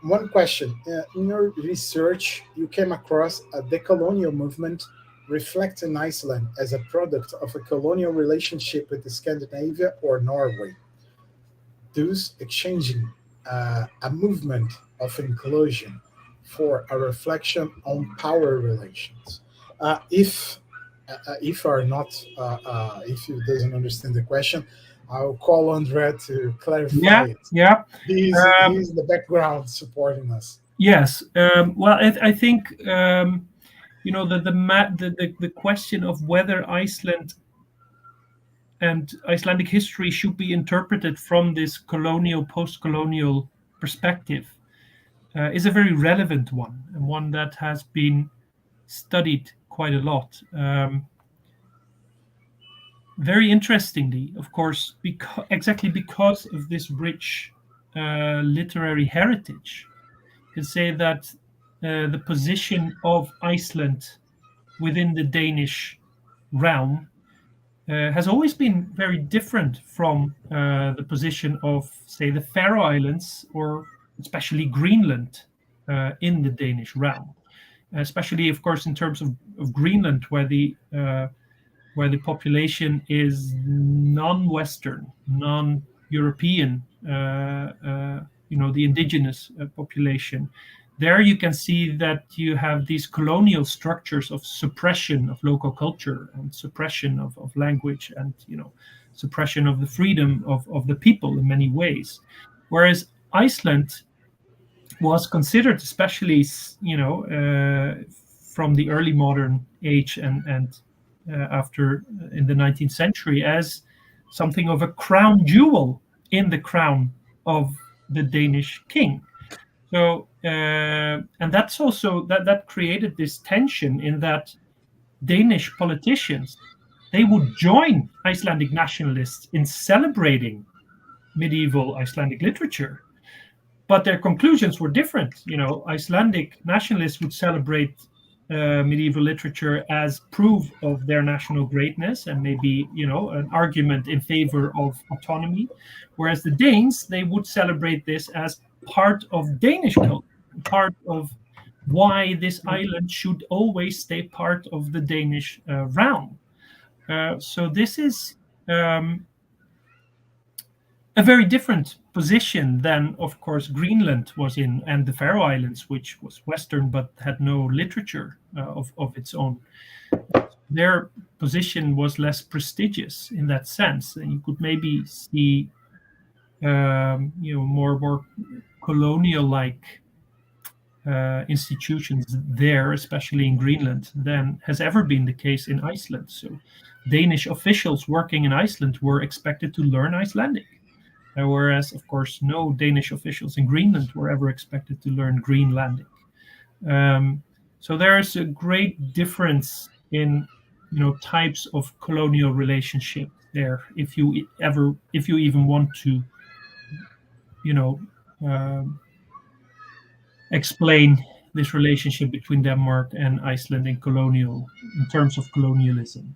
One question. In your research, you came across a decolonial movement reflecting Iceland as a product of a colonial relationship with Scandinavia or Norway, thus exchanging a movement of inclusion for a reflection on power relations. If you doesn't understand the question, I'll call Andre to clarify it. Yeah. He's in the background supporting us. Yes. Well, I think the question of whether Iceland and Icelandic history should be interpreted from this colonial, post-colonial perspective is a very relevant one, and one that has been studied quite a lot. Very interestingly, of course, exactly because of this rich literary heritage, you can say that the position of Iceland within the Danish realm has always been very different from the position of, say, the Faroe Islands or especially Greenland in the Danish realm. Especially, of course, in terms of Greenland, where the population is non-Western, non-European, the indigenous population. There you can see that you have these colonial structures of suppression of local culture and suppression of language and, suppression of the freedom of the people in many ways. Whereas Iceland was considered, especially, from the early modern age and after in the 19th century, as something of a crown jewel in the crown of the Danish king. So, and that's also that created this tension in that Danish politicians, they would join Icelandic nationalists in celebrating medieval Icelandic literature, but their conclusions were different. Icelandic nationalists would celebrate medieval literature as proof of their national greatness and maybe, an argument in favor of autonomy, whereas the Danes, they would celebrate this as part of Danish culture, part of why this island should always stay part of the Danish realm. So this is a very different position than, of course, Greenland was in, and the Faroe Islands, which was Western but had no literature of its own. Their position was less prestigious in that sense, and you could maybe see, more colonial-like institutions there, especially in Greenland, than has ever been the case in Iceland. So Danish officials working in Iceland were expected to learn Icelandic, whereas, of course, no Danish officials in Greenland were ever expected to learn Greenlandic. So there is a great difference in, types of colonial relationship there. If you even want to, explain this relationship between Denmark and Iceland in terms of colonialism.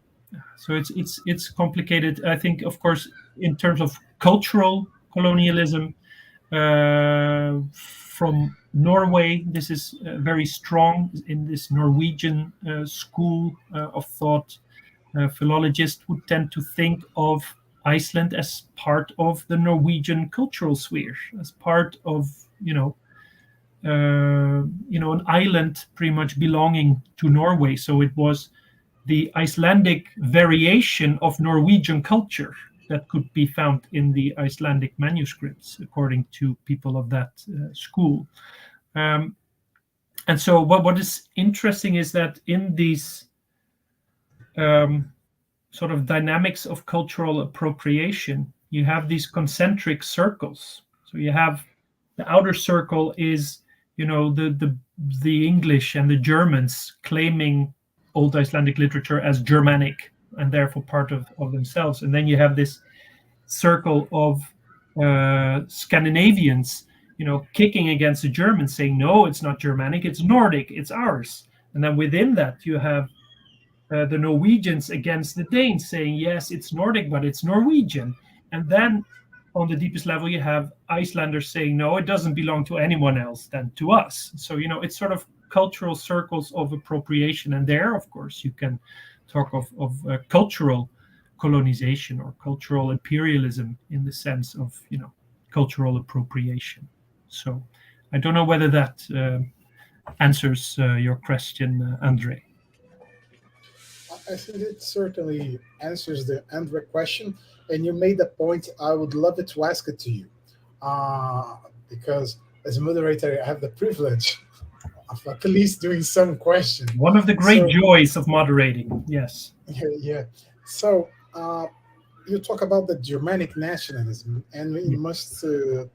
So it's complicated. I think, of course, in terms of cultural colonialism, from Norway, this is very strong in this Norwegian school of thought. Philologists would tend to think of Iceland as part of the Norwegian cultural sphere, as part of, an island pretty much belonging to Norway. So it was the Icelandic variation of Norwegian culture that could be found in the Icelandic manuscripts, according to people of that school. And so what is interesting is that in these sort of dynamics of cultural appropriation, you have these concentric circles. So you have the outer circle is, the English and the Germans claiming Old Icelandic literature as Germanic and therefore part of themselves. And then you have this circle of Scandinavians, kicking against the Germans, saying, no, it's not Germanic, it's Nordic, it's ours. And then within that, you have the Norwegians against the Danes saying, yes, it's Nordic, but it's Norwegian. And then on the deepest level, you have Icelanders saying, no, it doesn't belong to anyone else than to us. So, it's sort of cultural circles of appropriation. And there, of course, you can talk of cultural colonization or cultural imperialism in the sense of, cultural appropriation. So I don't know whether that answers your question, Andre. I think it certainly answers the Andre question. And you made a point, I would love it to ask it to you. Because as a moderator, I have the privilege, of at least doing some question. One of the great joys of moderating. Yes. Yeah. So you talk about the Germanic nationalism, and we must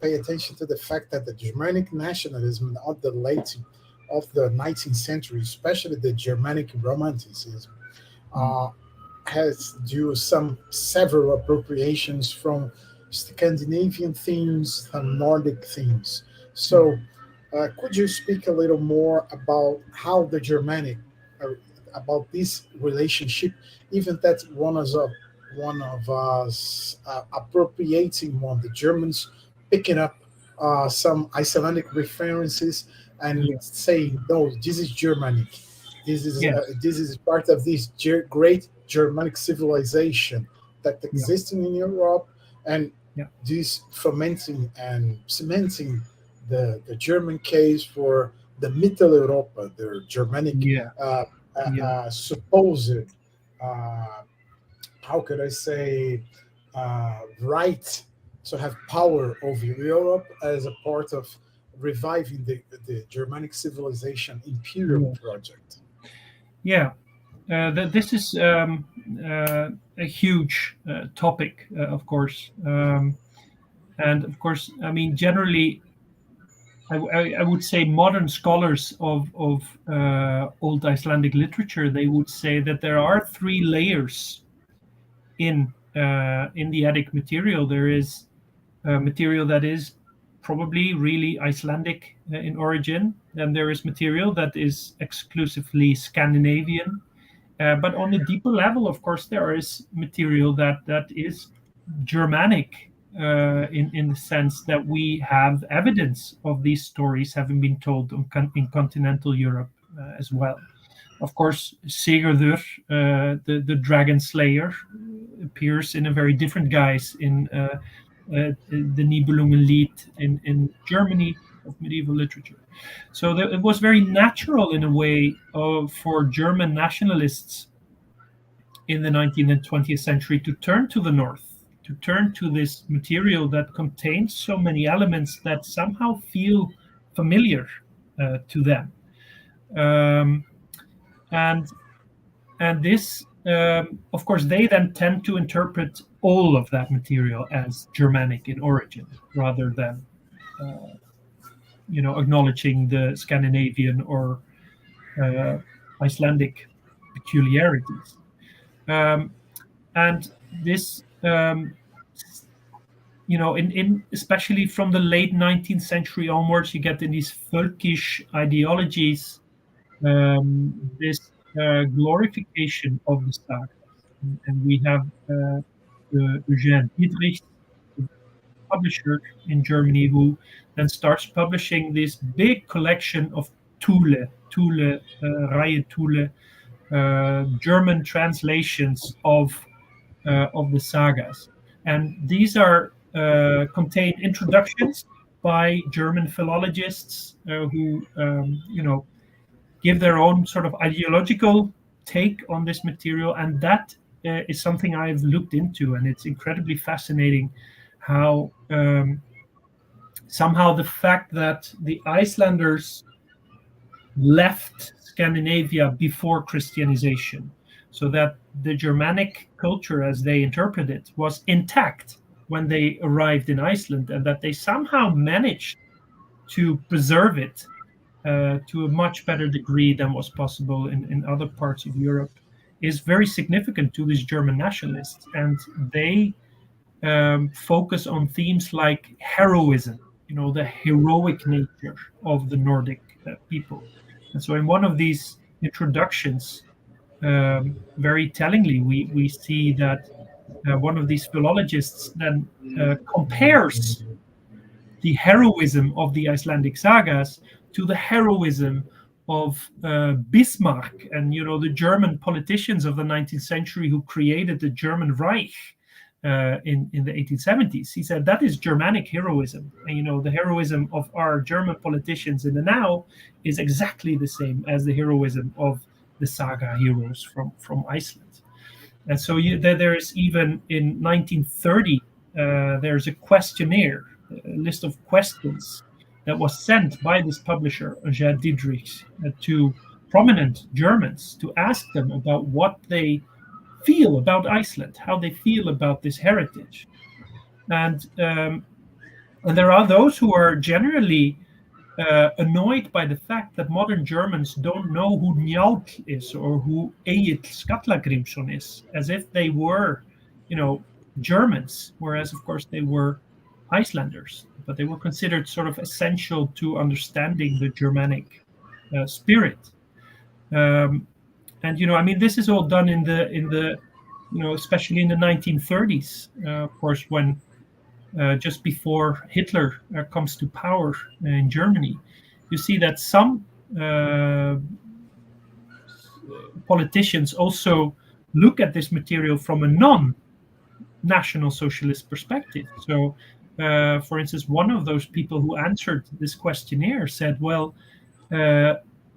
pay attention to the fact that the Germanic nationalism of the 19th century, especially the Germanic Romanticism, has due several appropriations from Scandinavian themes and Nordic themes. So could you speak a little more about how the Germanic, about this relationship, even that one of us appropriating one, the Germans picking up some Icelandic references and saying, no, this is Germanic. This is part of this great Germanic civilization that existing in Europe, and this fomenting and cementing the German case for the Mitteleuropa, the Germanic supposed, how could I say, right to have power over Europe as a part of reviving the Germanic civilization imperial project. Yeah, this is a huge topic, of course. And of course, I mean, generally, I would say modern scholars of Old Icelandic literature, they would say that there are three layers in the Eddic material. There is material that is probably really Icelandic in origin. Then there is material that is exclusively Scandinavian. But on a deeper level, of course, there is material that is Germanic in the sense that we have evidence of these stories having been told in continental Europe as well. Of course, Sigurður, the dragon slayer, appears in a very different guise in the Nibelungenlied in Germany of medieval literature. So it was very natural in a way for German nationalists in the 19th and 20th century to turn to the north, to turn to this material that contains so many elements that somehow feel familiar to them. And this, of course, they then tend to interpret all of that material as Germanic in origin, rather than, acknowledging the Scandinavian or Icelandic peculiarities. And this, especially from the late 19th century onwards, you get in these folkish ideologies, this glorification of the sagas. And we have Eugène Diedrich, the publisher in Germany, who then starts publishing this big collection of Reihe Thule, German translations of the sagas. And these are contain introductions by German philologists who, give their own sort of ideological take on this material. And that is something I've looked into, and it's incredibly fascinating how somehow the fact that the Icelanders left Scandinavia before Christianization, so that the Germanic culture, as they interpret it, was intact when they arrived in Iceland, and that they somehow managed to preserve it to a much better degree than was possible in other parts of Europe, is very significant to these German nationalists. And they focus on themes like heroism, the heroic nature of the Nordic people. And so in one of these introductions, very tellingly, we see that one of these philologists then compares the heroism of the Icelandic sagas to the heroism of Bismarck and the German politicians of the 19th century who created the German Reich in the 1870s. He said that is Germanic heroism, and the heroism of our German politicians in the now is exactly the same as the heroism of the saga heroes from Iceland. And so there is, even in 1930, there's a questionnaire, a list of questions that was sent by this publisher, Gerd Didrich, to prominent Germans to ask them about what they feel about Iceland, how they feel about this heritage. And there are those who are generally annoyed by the fact that modern Germans don't know who Njáll is or who Egill Skallagrimsson is, as if they were, Germans, whereas of course they were Icelanders, but they were considered sort of essential to understanding the Germanic spirit. And this is all done in the especially in the 1930s, of course, when just before Hitler comes to power in Germany, you see that some politicians also look at this material from a non-National Socialist perspective. So, for instance, one of those people who answered this questionnaire said, well,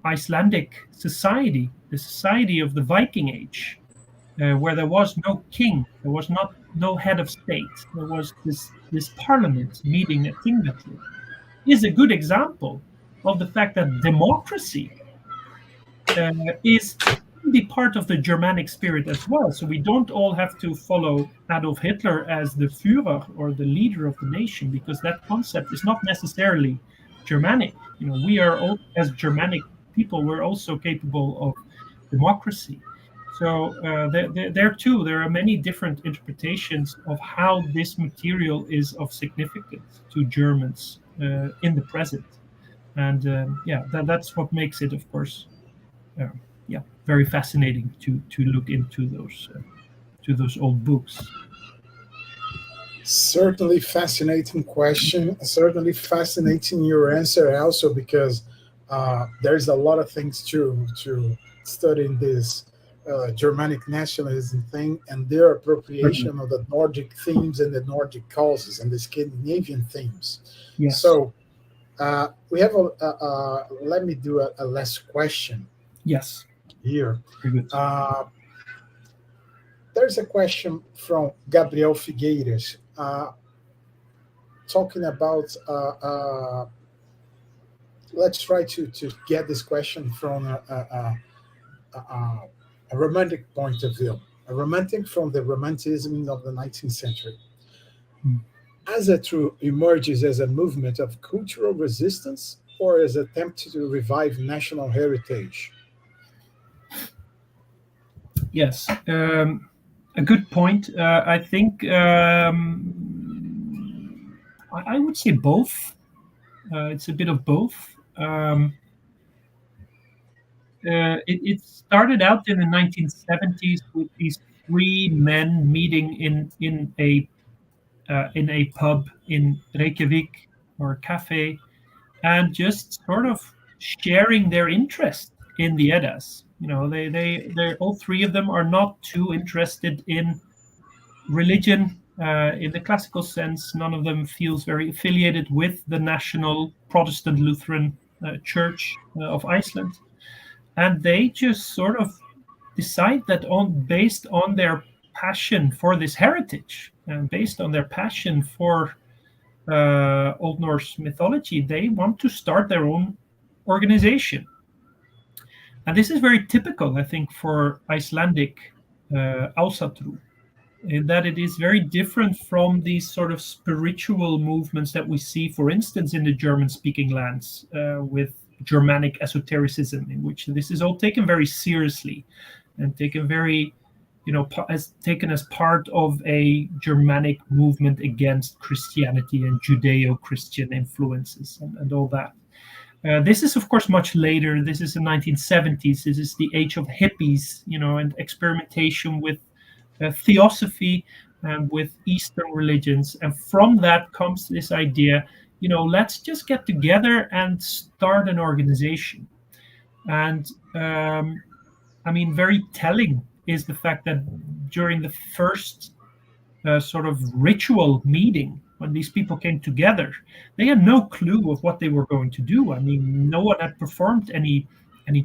Icelandic society, the society of the Viking Age, where there was no king, there was no head of state, there was this parliament meeting at Thingvellir, is a good example of the fact that democracy is the part of the Germanic spirit as well. So we don't all have to follow Adolf Hitler as the Führer or the leader of the nation, because that concept is not necessarily Germanic. We are all, as Germanic people, we're also capable of democracy. So there too, there are many different interpretations of how this material is of significance to Germans in the present. And that's what makes it, of course, very fascinating to look into those old books. Certainly fascinating question. Certainly fascinating your answer also, because there's a lot of things to study in this Germanic nationalism thing and their appropriation of the Nordic themes and the Nordic causes and the Scandinavian themes. Yes. So we have let me do a last question. Yes. Here. Very good. There's a question from Gabriel Figueiras talking about, let's try to get this question from a romantic point of view, a romantic from the romanticism of the 19th century. Asatru emerges as a movement of cultural resistance or as an attempt to revive national heritage? Yes, a good point. I think I would say both. It's a bit of both. It started out in the 1970s with these three men meeting in a pub in Reykjavik or a cafe, and just sort of sharing their interest in the Eddas. They all three of them are not too interested in religion in the classical sense. None of them feels very affiliated with the national Protestant Lutheran Church of Iceland. And they just sort of decide that based on their passion for this heritage and based on their passion for Old Norse mythology, they want to start their own organization. And this is very typical, I think, for Icelandic Asatru, in that it is very different from these sort of spiritual movements that we see, for instance, in the German-speaking lands with Germanic esotericism, in which this is all taken very seriously and taken very, taken as part of a Germanic movement against Christianity and Judeo-Christian influences and all that. This is, of course, much later. This is the 1970s. This is the age of hippies, and experimentation with theosophy and with Eastern religions. And from that comes this idea, let's just get together and start an organization. And very telling is the fact that during the first sort of ritual meeting, when these people came together, they had no clue of what they were going to do. No one had performed any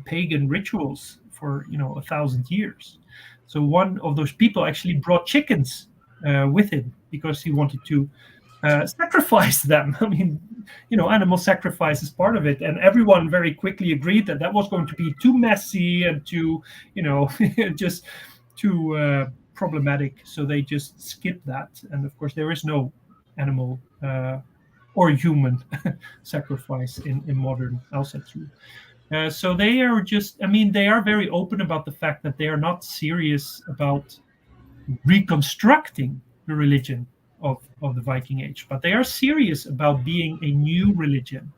pagan rituals for 1,000 years. So one of those people actually brought chickens with him because he wanted to sacrifice them. animal sacrifice is part of it, and everyone very quickly agreed that that was going to be too messy and too, just too problematic. So they just skipped that, and of course there is no animal or human sacrifice in modern Ásatrú. So they are they are very open about the fact that they are not serious about reconstructing the religion of the Viking Age, but they are serious about being a new religion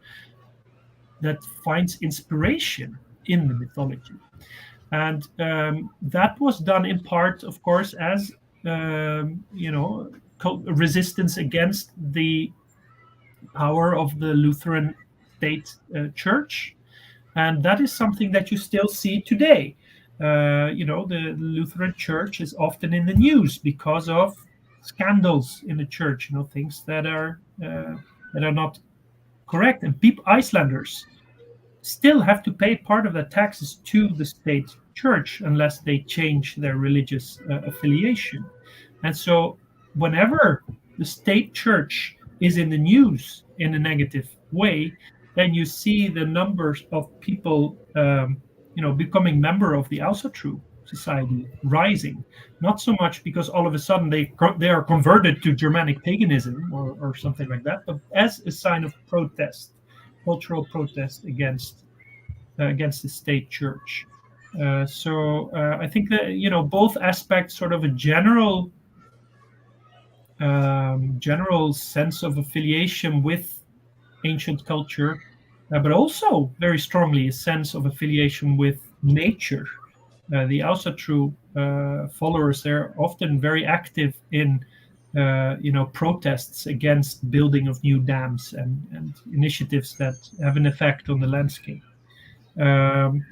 that finds inspiration in the mythology. And that was done in part, of course, as resistance against the power of the Lutheran state church. And that is something that you still see today. The Lutheran Church is often in the news because of scandals in the church, things that are not correct. And Icelanders still have to pay part of the taxes to the state church unless they change their religious affiliation. And so whenever the state church is in the news in a negative way, then you see the numbers of people, becoming member of the Ásatrú society rising. Not so much because all of a sudden they are converted to Germanic paganism or something like that, but as a sign of protest, cultural protest against the state church. So I think that both aspects, sort of a general sense of affiliation with ancient culture, but also very strongly a sense of affiliation with nature. The Ásatrú followers, they're often very active in protests against building of new dams and initiatives that have an effect on the landscape. And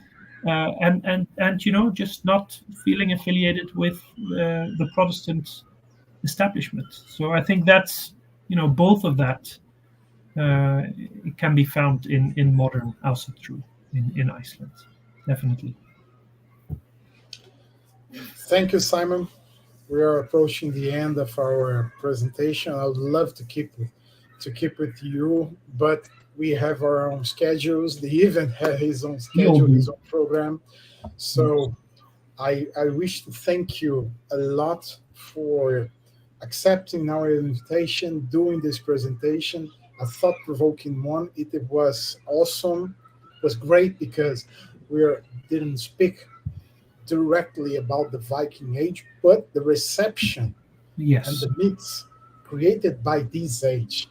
just not feeling affiliated with the Protestant establishment. So I think that's both of that. It can be found in modern Ásatrú in Iceland, definitely. Thank you, Simon. We are approaching the end of our presentation. I would love to keep with you, but we have our own schedules. The event has his own schedule, his own program. So I wish to thank you a lot for accepting our invitation, doing this presentation. A thought-provoking one. It was awesome. It was great because we didn't speak directly about the Viking Age, but the reception and the myths created by this age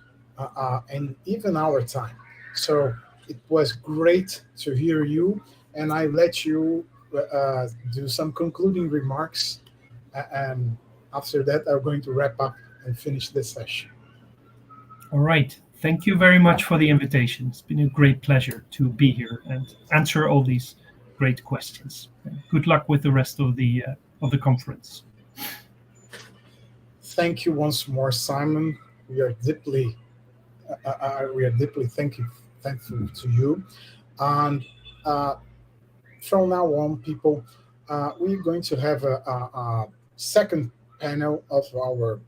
and even our time. So it was great to hear you, and I let you do some concluding remarks, and after that I'm going to wrap up and finish this session. All right. Thank you very much for the invitation. It's been a great pleasure to be here and answer all these great questions. Good luck with the rest of the conference. Thank you once more, Simon. We are deeply thankful to you. And from now on, people, we're going to have a second panel of our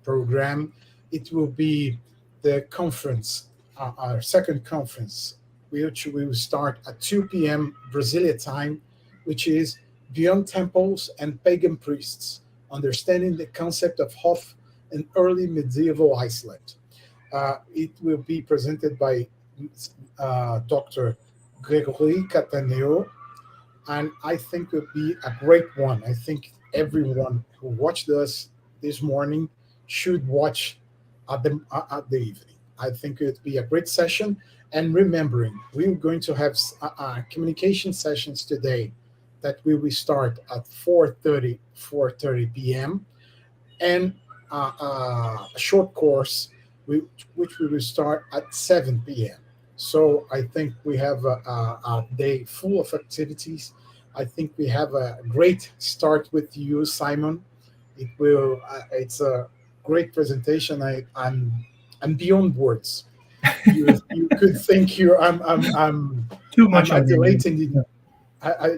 program. It will be the conference, our second conference, which will start at 2 p.m. Brasilia time, which is Beyond Temples and Pagan Priests, Understanding the Concept of Hof in Early Medieval Iceland. It will be presented by Dr. Gregory Cataneo, and I think it will be a great one. I think everyone who watched us this morning should watch at the evening. I think it would be a great session. And remembering, we're going to have communication sessions today that we will start at 4:30 p.m. and a short course which we will start at 7 p.m. So I think we have a day full of activities. I think we have a great start with you, Simon. It's a great presentation. I'm beyond words. You could think I'm too much adulating you.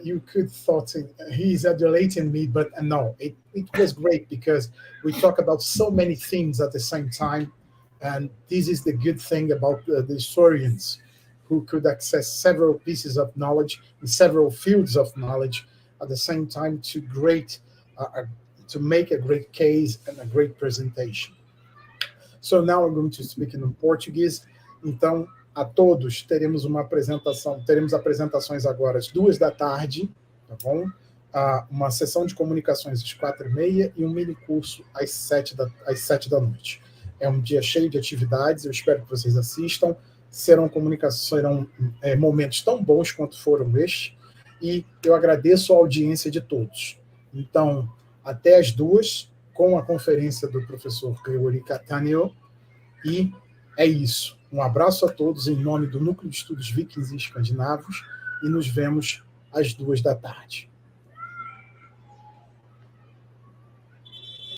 You could thought he's adulating me, but no, it was great because we talk about so many things at the same time, And this is the good thing about the historians, who could access several pieces of knowledge in several fields of knowledge at the same time to make a great case and a great presentation. So now I'm going to speak in Portuguese. Então, a todos, teremos apresentações agora às 14h, tá bom? Uma sessão de comunicações às 4h30 e um mini curso às 7 da noite. É um dia cheio de atividades, eu espero que vocês assistam. Serão momentos tão bons quanto foram estes, e eu agradeço a audiência de todos. Então, até as 2h, com a conferência do professor Gregory Cattaneo, e é isso. Um abraço a todos em nome do Núcleo de Estudos Vikings e Escandinavos, e nos vemos às 2h da tarde.